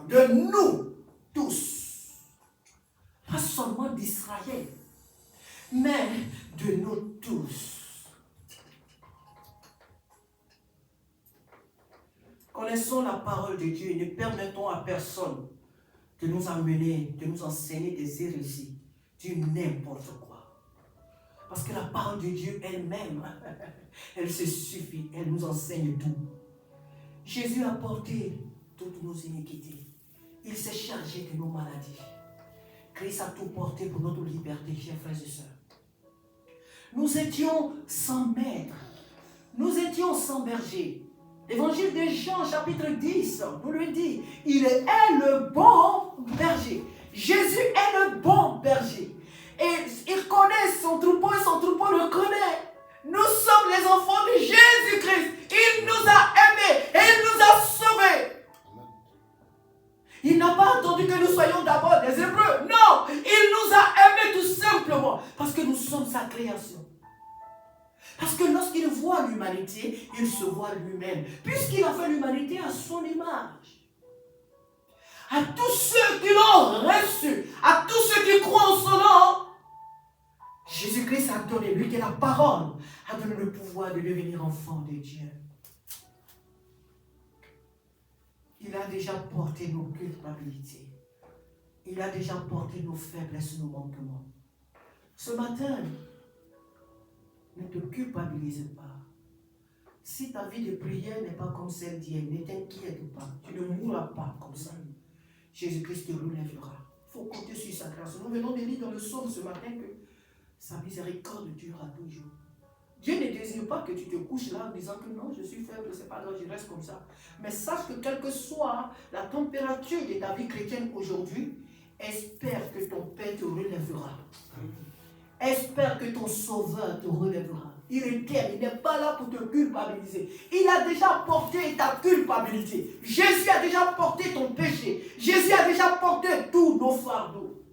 De nous tous. Pas seulement d'Israël, mais de nous tous. Connaissons la parole de Dieu et ne permettons à personne de nous amener, de nous enseigner des hérésies, du n'importe quoi. Parce que la parole de Dieu elle-même, elle se suffit, elle nous enseigne tout. Jésus a porté toutes nos iniquités. Il s'est chargé de nos maladies. Christ a tout porté pour notre liberté, chers frères et sœurs. Nous étions sans maître. Nous étions sans berger. L'évangile de Jean, chapitre 10, nous le dit. Il est le bon berger. Jésus est le bon berger. Et il connaît son troupeau et son troupeau le connaît. Nous sommes les enfants de Jésus-Christ. Il nous a aimés et il nous a sauvés. Il n'a pas attendu que nous soyons d'abord des Hébreux. Non, il nous a aimés tout simplement parce que nous sommes sa création. Parce que lorsqu'il voit l'humanité, il se voit lui-même. Puisqu'il a fait l'humanité à son image. À tous ceux qui l'ont reçu, à tous ceux qui croient en son nom, Jésus-Christ a donné, lui qui est la parole, a donné le pouvoir de devenir enfant de Dieu. Il a déjà porté nos culpabilités. Il a déjà porté nos faiblesses, nos manquements. Ce matin, ne te culpabilise pas. Si ta vie de prière n'est pas comme celle d'hier, ne t'inquiète pas. Tu ne mourras pas comme ça. Jésus-Christ te relèvera. Il faut compter sur sa grâce. Nous venons de lire dans le psaume ce matin que sa miséricorde durera toujours. Dieu ne désire pas que tu te couches là en disant que non, je suis faible, c'est pas grave, je reste comme ça. Mais sache que quelle que soit la température de ta vie chrétienne aujourd'hui, espère que ton Père te relèvera. Espère que ton Sauveur te relèvera. Il est terre, il n'est pas là pour te culpabiliser. Il a déjà porté ta culpabilité. Jésus a déjà porté ton péché. Jésus a déjà porté tous nos fardeaux.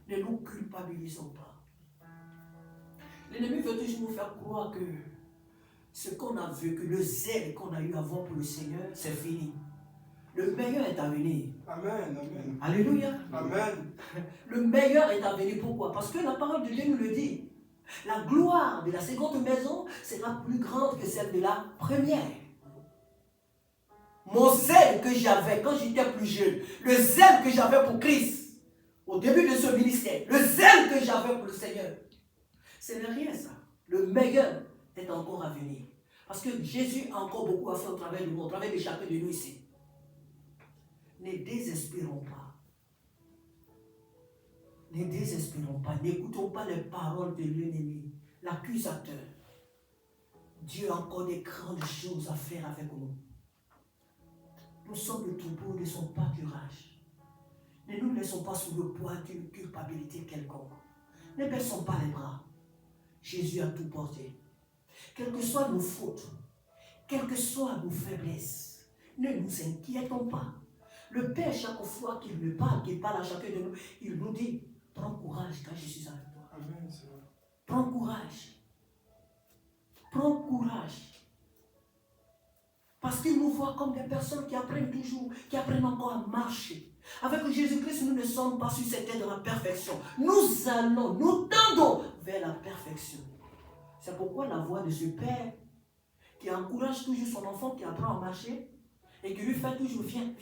Ne nous culpabilisons pas. L'ennemi veut toujours nous faire croire que ce qu'on a vécu, le zèle qu'on a eu avant pour le Seigneur, c'est fini. Le meilleur est à venir. Amen, amen. Alléluia. Amen. Le meilleur est à venir. Pourquoi? Parce que la parole de Dieu nous le dit. La gloire de la seconde maison sera plus grande que celle de la première. Mon zèle que j'avais quand j'étais plus jeune, le zèle que j'avais pour Christ, au début de ce ministère, le zèle que j'avais pour le Seigneur, ce n'est rien ça. Le meilleur est encore à venir. Parce que Jésus a encore beaucoup à faire au travers de nous, au travers de chacun de nous ici. Ne désespérons pas. Ne désespérons pas. N'écoutons pas les paroles de l'ennemi, l'accusateur. Dieu a encore des grandes choses à faire avec nous. Nous sommes le troupeau de son pâturage. Ne nous laissons pas sous le poids d'une culpabilité quelconque. Ne baissons pas les bras. Jésus a tout porté. Quelles que soient nos fautes, quelles que soient nos faiblesses, ne nous inquiétons pas. Le Père, chaque fois qu'il parle à chacun de nous, il nous dit, prends courage car je suis avec toi. Amen, c'est vrai. Prends courage. Prends courage. Parce qu'il nous voit comme des personnes qui apprennent toujours, qui apprennent encore à marcher. Avec Jésus-Christ, nous ne sommes pas sur cette terre de la perfection. Nous tendons vers la perfection. C'est pourquoi la voix de ce Père, qui encourage toujours son enfant qui apprend à marcher, et qui lui fait toujours, viens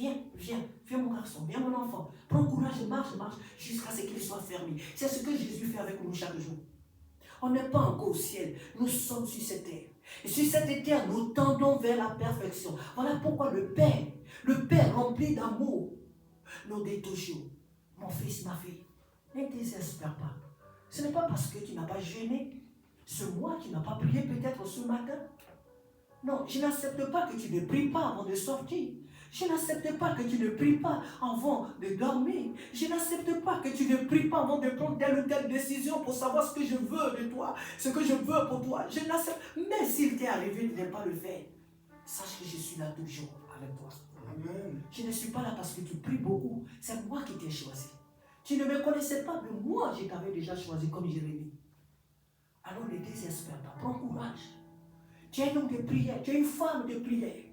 mon garçon, viens mon enfant, prends courage, marche, jusqu'à ce qu'il soit fermé. C'est ce que Jésus fait avec nous chaque jour. On n'est pas encore au ciel, nous sommes sur cette terre. Et sur cette terre, nous tendons vers la perfection. Voilà pourquoi le Père rempli d'amour, nous dit toujours, mon fils, ma fille, ne désespère pas. Ce n'est pas parce que tu n'as pas jeûné ce mois, tu n'as pas prié peut-être ce matin. Non, je n'accepte pas que tu ne pries pas avant de sortir. Je n'accepte pas que tu ne pries pas avant de dormir. Je n'accepte pas que tu ne pries pas avant de prendre telle ou telle décision pour savoir ce que je veux de toi, ce que je veux pour toi. Je n'accepte. Mais s'il t'est arrivé de ne pas le faire, sache que je suis là toujours avec toi. Amen. Je ne suis pas là parce que tu pries beaucoup. C'est moi qui t'ai choisi. Tu ne me connaissais pas, mais moi, je t'avais déjà choisi comme Jérémie. Alors ne désespère pas, prends courage. Tu es un homme de prière, tu es une femme de prière.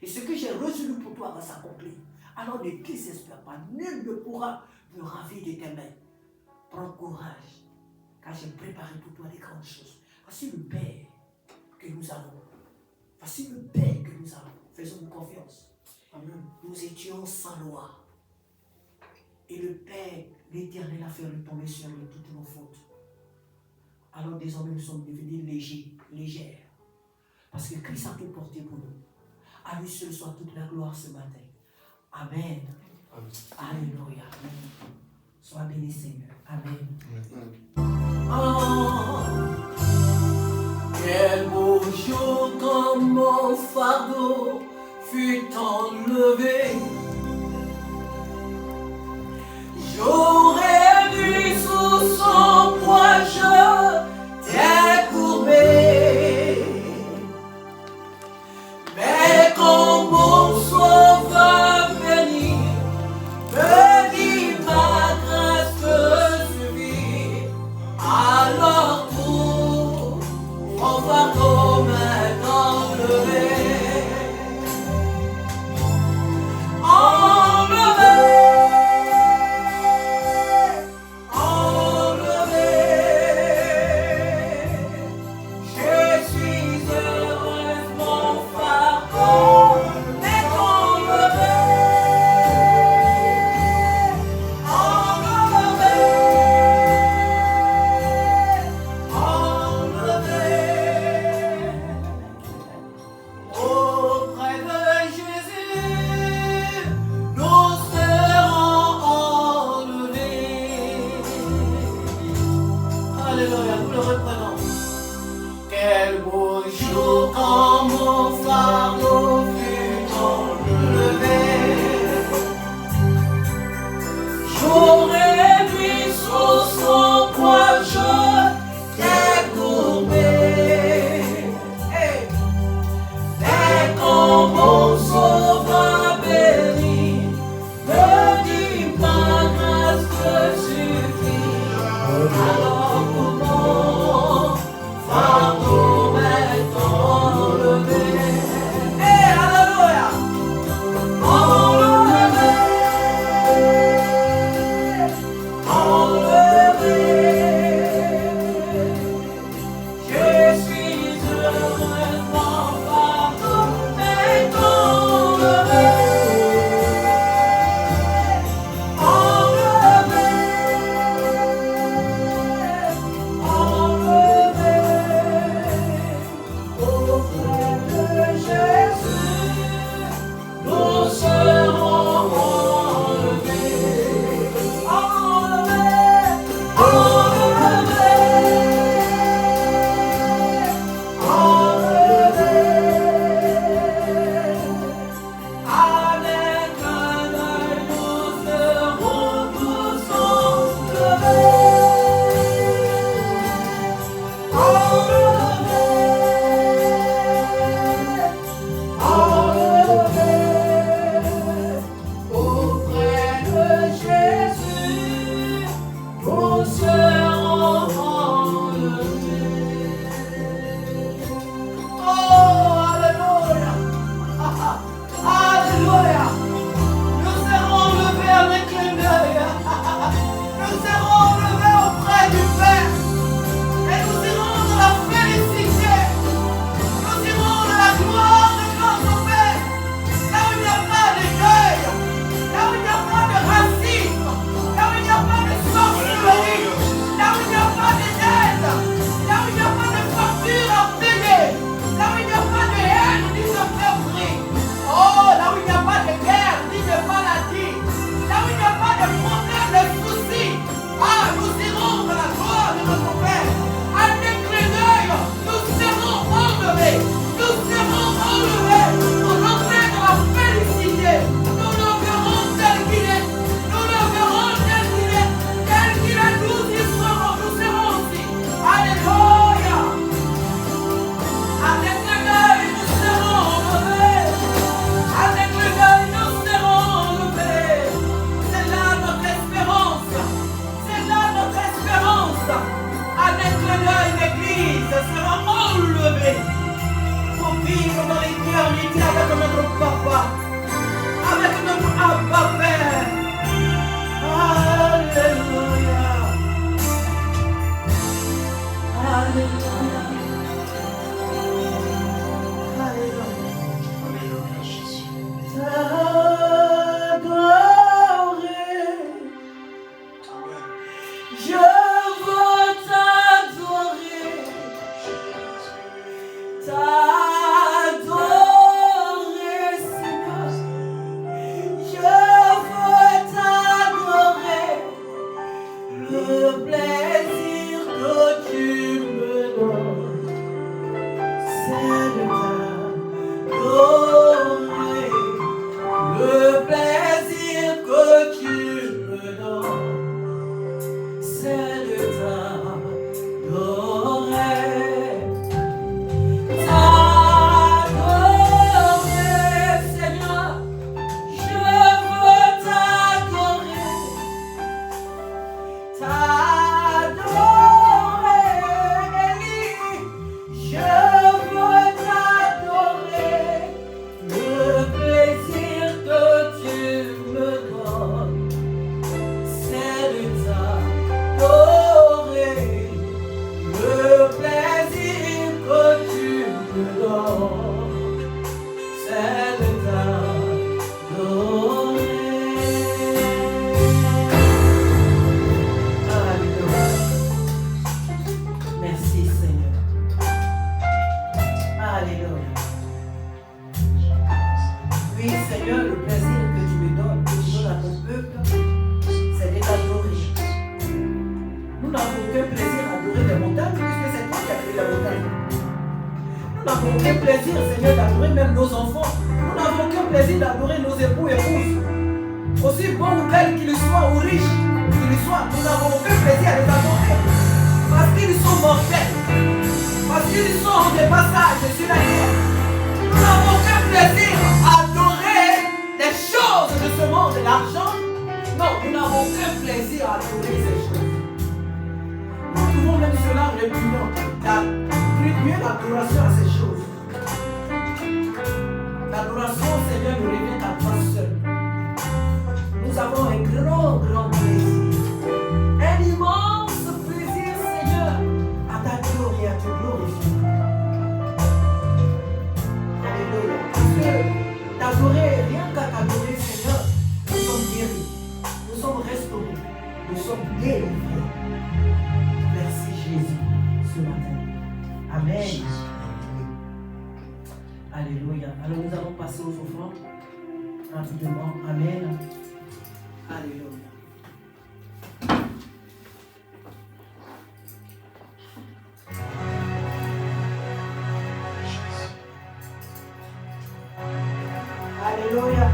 Et ce que j'ai résolu pour toi va s'accomplir. Alors ne désespère pas, nul ne pourra me ravir de tes mains. Prends courage, car j'ai préparé pour toi des grandes choses. Voici le Père que nous avons. Voici le Père que nous avons. Faisons-nous confiance. Amen. Nous étions sans loi. Et le Père, l'Éternel, a fait retomber sur lui toutes nos fautes. Alors désormais nous sommes devenus légères. Parce que Christ a tout porté pour nous. À lui seul soit toute la gloire ce matin. Amen. Amen. Alléluia. Sois béni Seigneur. Amen. Amen. Oh, quel beau jour quand mon fardeau fut enlevé. J'aurais dû sous son poids, je t'ai courbé. Mais quand mon sauveur béni me dit ma grâce te suffit, alors tout mon fardeau m'est enlevé. Auprès de Jésus, nous serons enlevés. Alléluia, nous le reprenons. Quel beau jour quand mon fardeau fut enlevé. J'aurais dû sous son poids, je t'ai courbé. Hey. Et quand mon sauveur béni me dit ma grâce te suffit, alors pour mon fardeau m'est enlevé. Et alléluia, enlevé, enlevé. Je suis heureux, mon fardeau m'est t'adorer, Seigneur. Je veux t'adorer. Le plaisir que tu me donnes, c'est de t'adorer. Le plaisir que tu me donnes, c'est de t'adorer. T'adorer, Seigneur, je veux t'adorer. T'adorer, Élie, je veux t'adorer. Le plaisir que tu me donnes, c'est de t'adorer. Le plaisir que tu me donnes, c'est de t'adorer. Alléluia. Merci Seigneur. Alléluia. Oui Seigneur, le plaisir que tu me donnes, que tu donnes à ton peuple, c'est de t'adorer. Nous n'avons aucun plaisir à adorer les montagnes, puisque c'est toi qui as créé la montagne. Nous n'avons aucun plaisir, Seigneur, d'adorer même nos enfants. Nous n'avons aucun plaisir d'adorer nos époux et épouses. Aussi bons ou belles qu'ils soient, ou riches qu'ils soient, nous n'avons aucun plaisir à les adorer. Parce qu'ils sont mortels. Parce qu'ils sont des passages sur la terre. Nous n'avons aucun plaisir à adorer les choses de ce monde, l'argent. Non, nous n'avons aucun plaisir à adorer ces choses. Nous trouvons même cela répugnant, d'attribuer l'adoration à ces choses. L'adoration, Seigneur, nous revient à toi seul. Nous avons un grand plaisir, un immense plaisir, Seigneur, à t'adorer et à te glorifier. Alléluia. Parce que t'adorer, rien qu'à t'adorer, Seigneur, nous sommes guéris, nous sommes restaurés, nous sommes délivrés. Merci Jésus ce matin. Amen. Alléluia. Alors nous allons passer aux offrandes rapidement. Amen. Alléluia. Alléluia.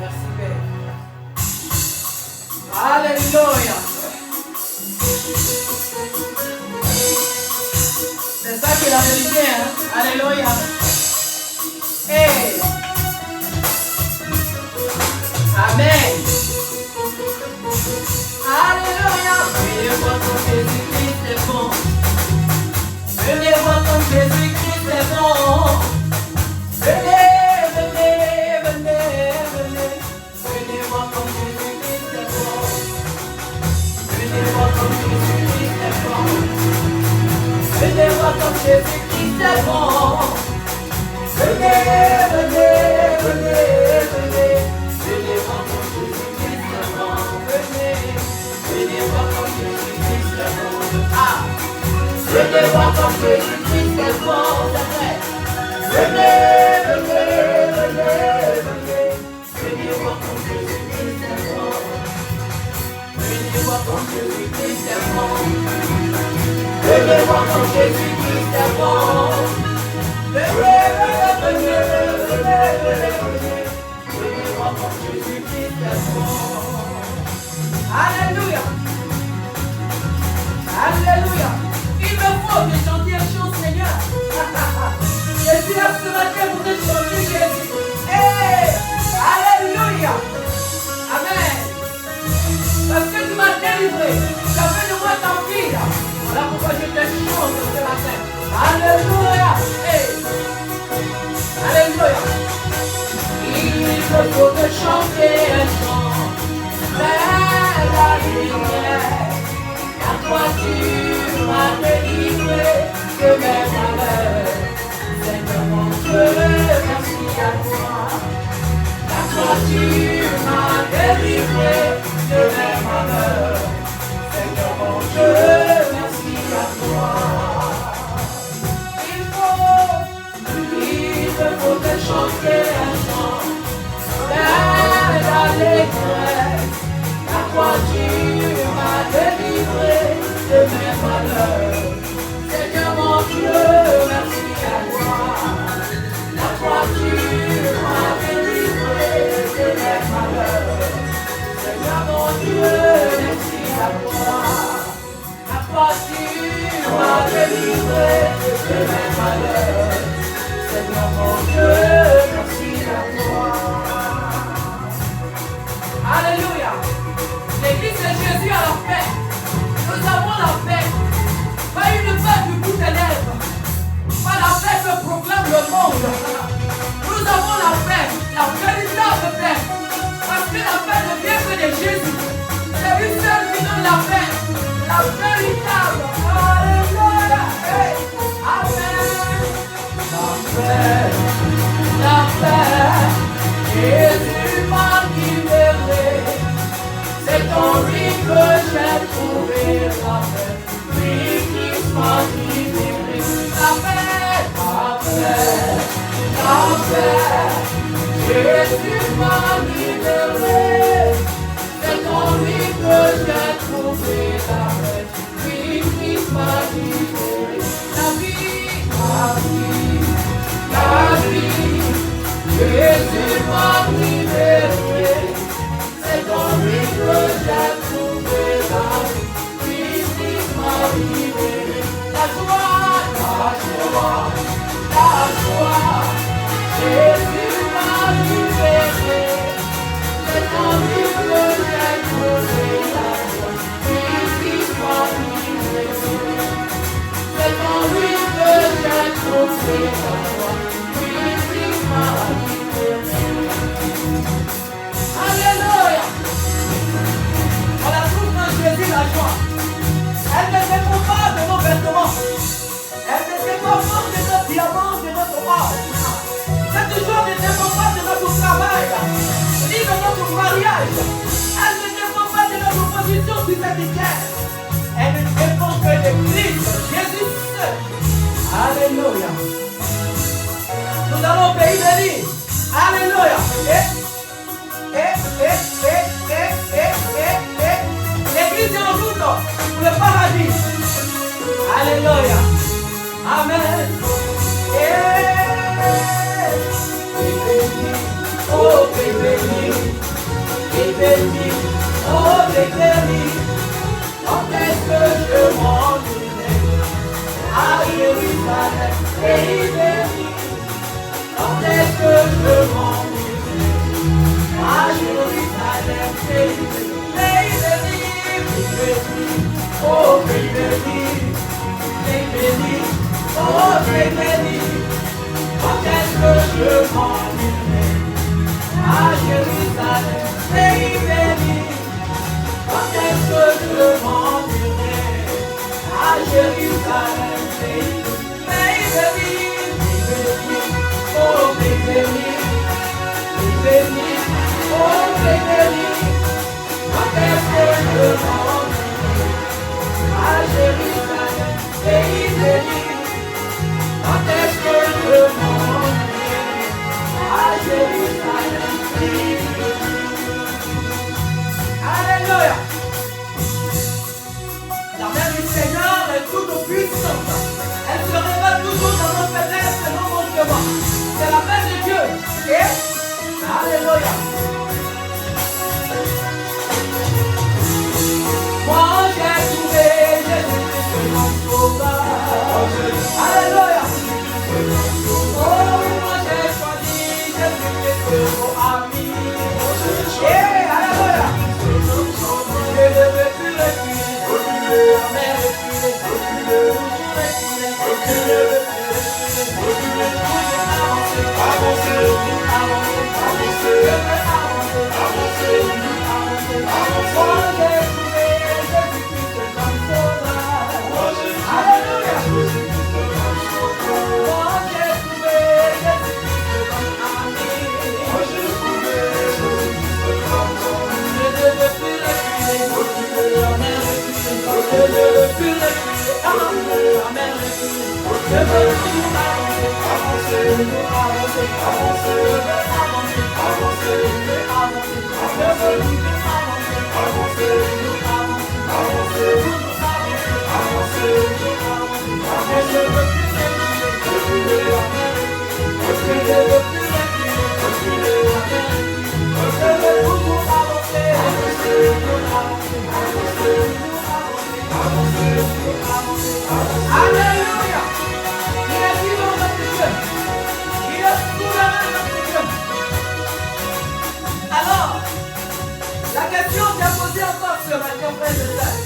Merci Père. Alléluia. C'est ça qui est la vérité, hein? Alléluia. Hey. Amen. Alléluia. Venez voir comme Jésus-Christ est bon. Venez voir comme Jésus-Christ est bon. Venez, venez, venez, venez. Venez voir comme Jésus-Christ est bon. Venez voir comme Jésus-Christ est bon. Venez voir comme Jésus-Christ est bon. Venez, venez, venez, venez. Venez voir comme Jésus-Christ est bon. Venez, venez voir comme Jésus-Christ est bon. Ah, venez voir comme Jésus-Christ est bon, c'est vrai. Venez, venez, venez, venez. Venez voir comme Jésus-Christ est bon. Venez voir comme Jésus-Christ est bon. Venez voir comme Jésus-Christ est bon. Venez, venez, venez, venez, venez. Venez voir comme Jésus-Christ est bon. Alléluia. Alléluia. Il me faut te chanter un chant, Seigneur. Je suis là ce matin pour te chanter, Jésus. Hey, alléluia. Amen. Parce que tu m'as délivré. Tu as fait de moi ta fille. Voilà pourquoi je te chante ce matin. Alléluia. Hey. Alléluia. Il me faut te chanter un chant. Vers la lumière. Car toi tu m'as délivré de mes malheurs. Seigneur mon Dieu, merci à toi. Car toi tu m'as délivré. délivré de mes malheurs. Seigneur mon Dieu, merci à toi. Il me faut te chanter un chant d'allégresse, car toi tu m'as délivré de mes malheurs. Seigneur mon Dieu, merci à toi. Car toi tu m'as délivré de mes malheurs. Seigneur mon Dieu, merci à toi. Car toi tu m'as délivré de mes malheurs. Seigneur mon Dieu, merci à toi. Alléluia. L'église de Jésus a la paix. Nous avons la paix. Pas une paix du bout des lèvres. Pas la paix que proclame le monde. Nous avons la paix, la véritable paix. Parce que la paix ne vient que de Jésus. C'est lui seul qui donne la paix. La véritable. Alléluia. Hey. Amen. La paix, Jésus m'a libéré. C'est en lui que j'ai trouvé la paix. Lui qui m'a libéré. La paix, Jésus m'a libéré. C'est en lui que j'ai trouvé la paix. Lui qui m'a libéré. La vie, Jésus m'a libéré. C'est en lui que j'ai trouvé la vie. Lui m'a libéré. La joie, Jésus m'a libéré. C'est en lui que j'ai trouvé la joie. Lui m'a libéré. C'est en lui que j'ai trouvé la joie. Lui m'a libéré. Alléluia. Voilà tout en Jésus la joie. Elle ne dépend pas de nos vêtements. Elle ne dépend pas de nos diamants, de notre or. Cette joie ne dépend pas de notre travail, ni de notre mariage. Elle ne dépend pas de notre position sur cette terre. Elle ne dépend que de Christ, Jésus seul. Alléluia. Nous allons au pays béni. Alléluia. L'église est en route pour le paradis. Alléluia. Amen. Oh, béni. Oh, béni. Quand est-ce que je m'en irai à Jérusalem, pays béni? Quand est-ce que je m'en irai à Jérusalem, pays béni? Oh, béni. Oh, béni. Quand est-ce que je m'en irai à Jérusalem, pays béni? Quand est-ce que je m'en irai à Jérusalem, pays béni? Oh, béni. Oh, béni. Quand est-ce que je m'en irai à Jérusalem, pays béni? Quand est-ce que je m'en irai à Jérusalem, pays béni? Alléluia. La main du Seigneur est toute puissante. Elle se révèle toujours dans nos faiblesses et nos manquements. C'est la main de Dieu. Et alléluia. Moi j'ai trouvé Jésus-Christ mon sauveur. Alléluia. Oh, moi j'ai choisi Jésus-Christ mon ami. Et alléluia. Je ne veux plus reculer, mais reculer. Je ne veux plus reculer, avancer, jamais reculer. Je veux toujours avancer, avancer, toujours avancer, avancer. Je veux avancer, avancer, je veux avancer. Je veux toujours avancer, avancer, toujours avancer, avancer, toujours avancer, avancer, toujours avancer. Et je veux plus reculer, reculer, jamais reculer. Je ne veux plus reculer, reculer, jamais reculer. Je veux toujours avancer, avancer, toujours avancer, avancer, toujours avancer, toujours avancer. Alléluia! Il est vivant notre Dieu. Il est souverain notre Dieu. Alors, la question qui est posée encore ce matin, frère de frère,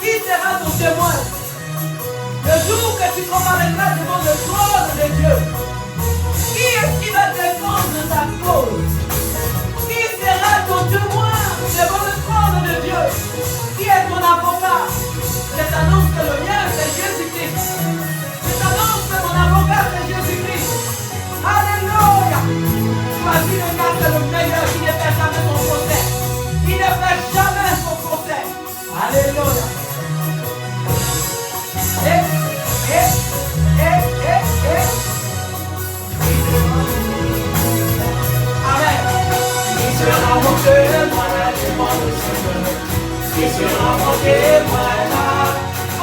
qui sera ton témoin le jour que tu comparaîtras devant le trône de Dieu? Qui est-ce qui va défendre ta cause? Qui sera ton témoin devant le trône de Dieu? Qui est ton avocat? Je t'annonce que le mien c'est Jésus-Christ. Je t'annonce que mon avocat c'est Jésus-Christ. Alléluia! Choisis le gars c'est le meilleur qui ne fait jamais son procès. Il ne fait jamais son procès. Alléluia! Amen. Il sera mon témoin devant le Seigneur. Il sera mon témoin là. Oh,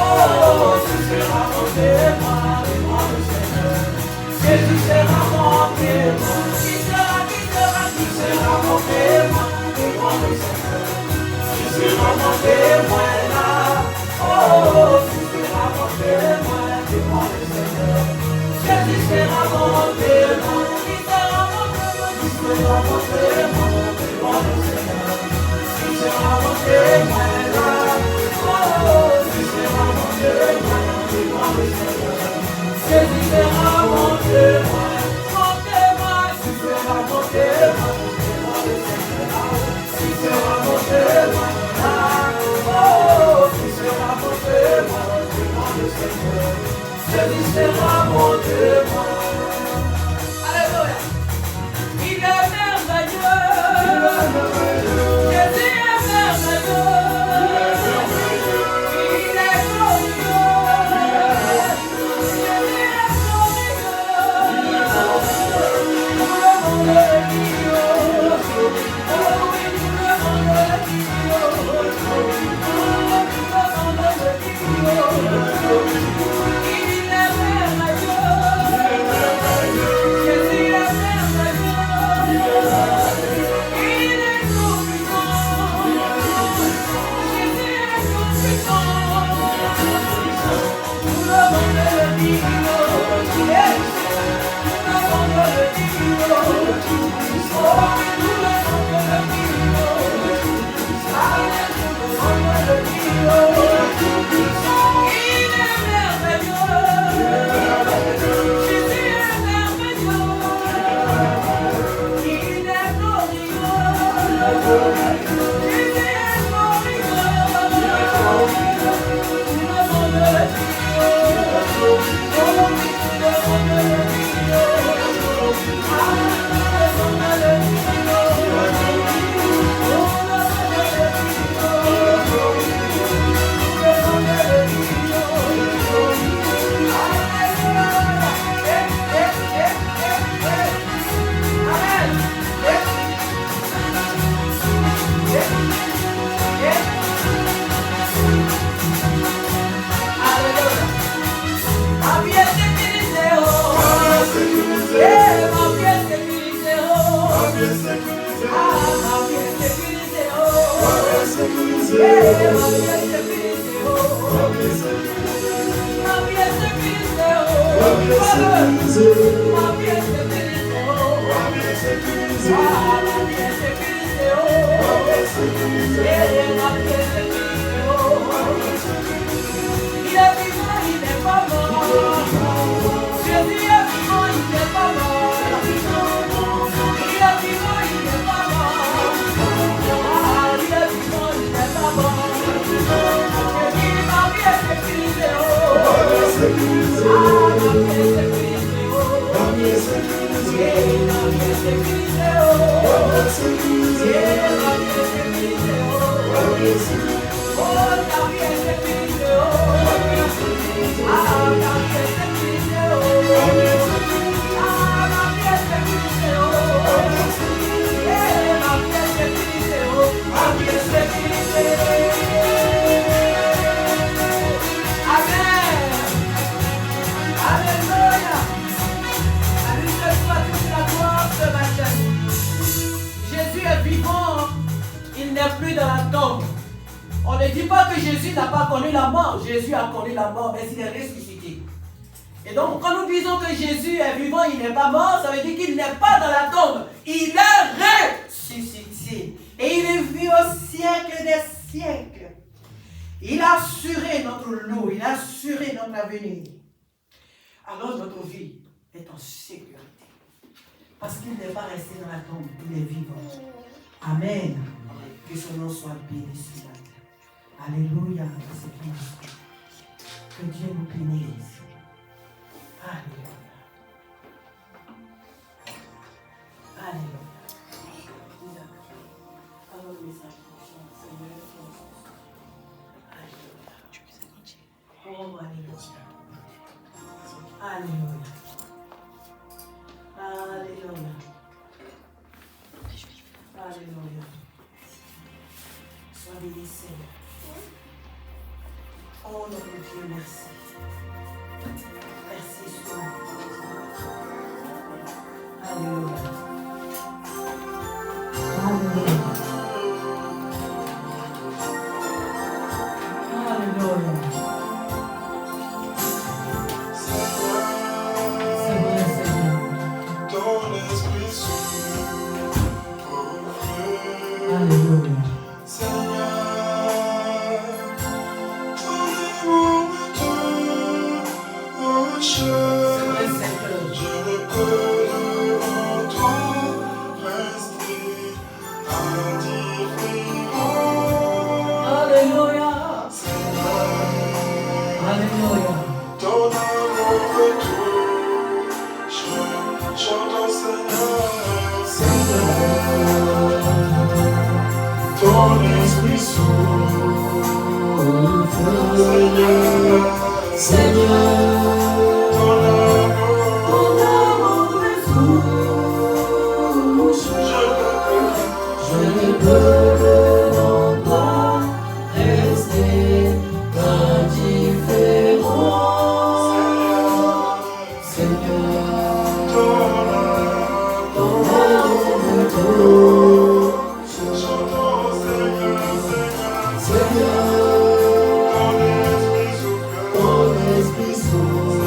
tu seras mon témoin devant le Seigneur. Jésus sera mon témoin. Qui sera mon témoin devant le Seigneur. Il sera mon témoin là. Oh, tu seras mon témoin devant le Seigneur. Jésus sera mon témoin. Qui sera mon témoin? Qui sera mon témoin devant le Seigneur. Qui sera mon témoin là? Oh, tu seras mon témoin devant le Seigneur. Jésus sera mon témoin. Mon témoin. Tu seras mon témoin devant le Seigneur. Tu seras mon témoin là. Oh, tu seras mon témoin devant le Seigneur. Jésus sera mon témoin. Alléluia. Il est merveilleux. Jésus est merveilleux. Il est glorieux. Jésus est glorieux. Tout le monde le dit. Oh oui, tout le monde le dit. Tout le monde le dit. Il est merveilleux. Jésus est merveilleux. Il est tout-puissant. Jésus est tout-puissant. Tout le monde le dit. Tout le monde le dit. Oh, tout le monde le dit. Allez, tout le monde le dit. Il est merveilleux. Jésus est merveilleux. Il est glorieux. Jésus est glorieux. Tout le monde le dit. Oh oui, tout le monde le dit. Oh, ne dis pas que Jésus n'a pas connu la mort. Jésus a connu la mort, mais il est ressuscité. Et donc, quand nous disons que Jésus est vivant, il n'est pas mort, ça veut dire qu'il n'est pas dans la tombe. Il est ressuscité. Et il est vu au siècle des siècles. Il a assuré notre lot, il a assuré notre avenir. Alors notre vie est en sécurité. Parce qu'il n'est pas resté dans la tombe, il est vivant. Amen. Que son nom soit béni ce matin. Alléluia. Que Dieu nous bénisse. Alléluia. Alléluia. Alors, mes amis, Seigneur, alléluia. Oh, alléluia. Alléluia. Alléluia. Alléluia. Sois béni, Seigneur. Oh, notre Dieu, merci. Merci, Seigneur. Alléluia. Alléluia. Alléluia. Seigneur, Seigneur. Ton esprit souffle. Alléluia. Ton esprit souffle, Seigneur, ton amour me touche, je ne peux devant toi rester indifférent, Seigneur, ton amour me touche, Seigneur, ton esprit souffle,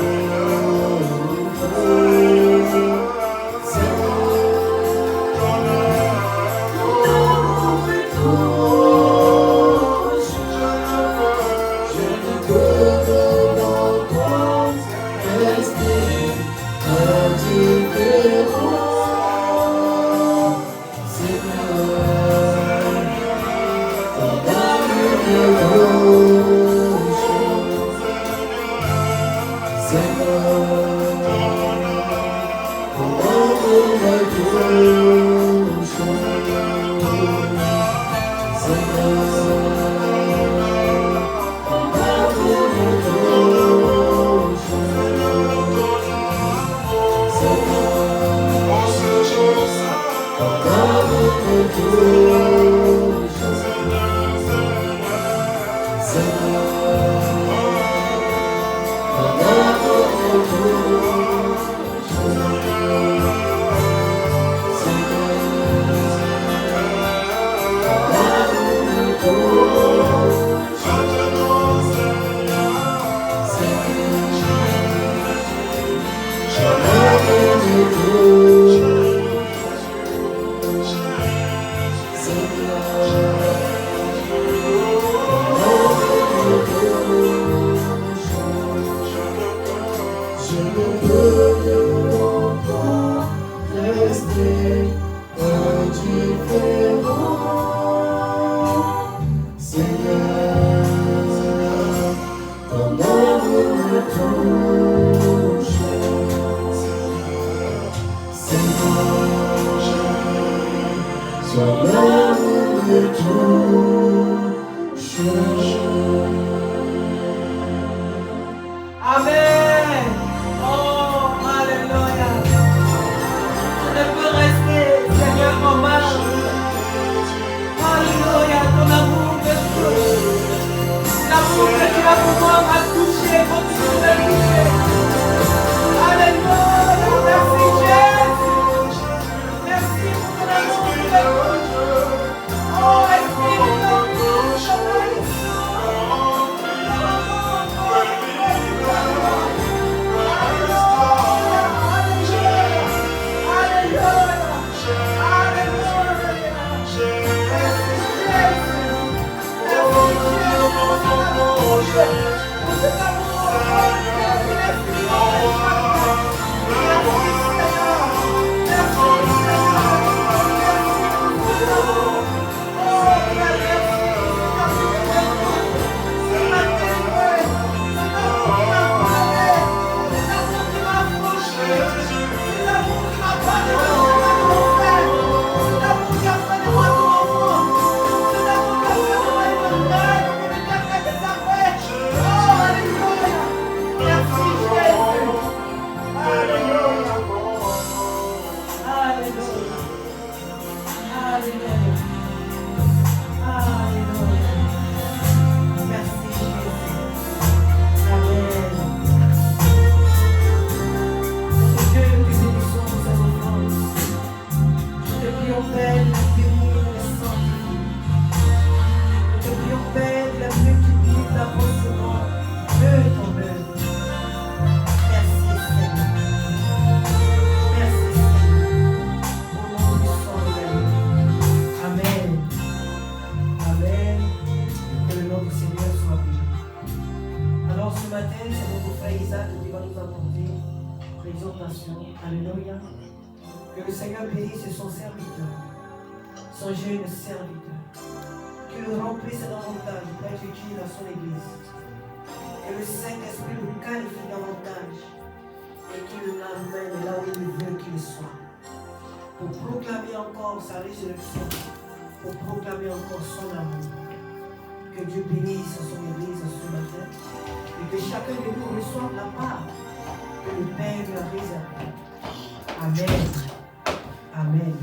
Amen. Oh, alléluia. Je ne peux rester, Seigneur, en marche. Alléluia, ton amour me touche. L'amour que tu as pour moi m'a touché, continue de toucher. Alléluia, merci Jésus. Merci pour ton amour qui me touche. Alléluia. Que le Seigneur bénisse son serviteur, son jeune serviteur. Qu'il le remplisse davantage pour être utile à son église. Que le Saint-Esprit le qualifie davantage et qu'il l'amène là où il veut qu'il soit. Pour proclamer encore sa résurrection, pour proclamer encore son amour. Que Dieu bénisse son église ce matin et que chacun de nous reçoive la part que le Père lui a réservée. Amen. Amen.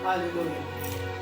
Alléluia.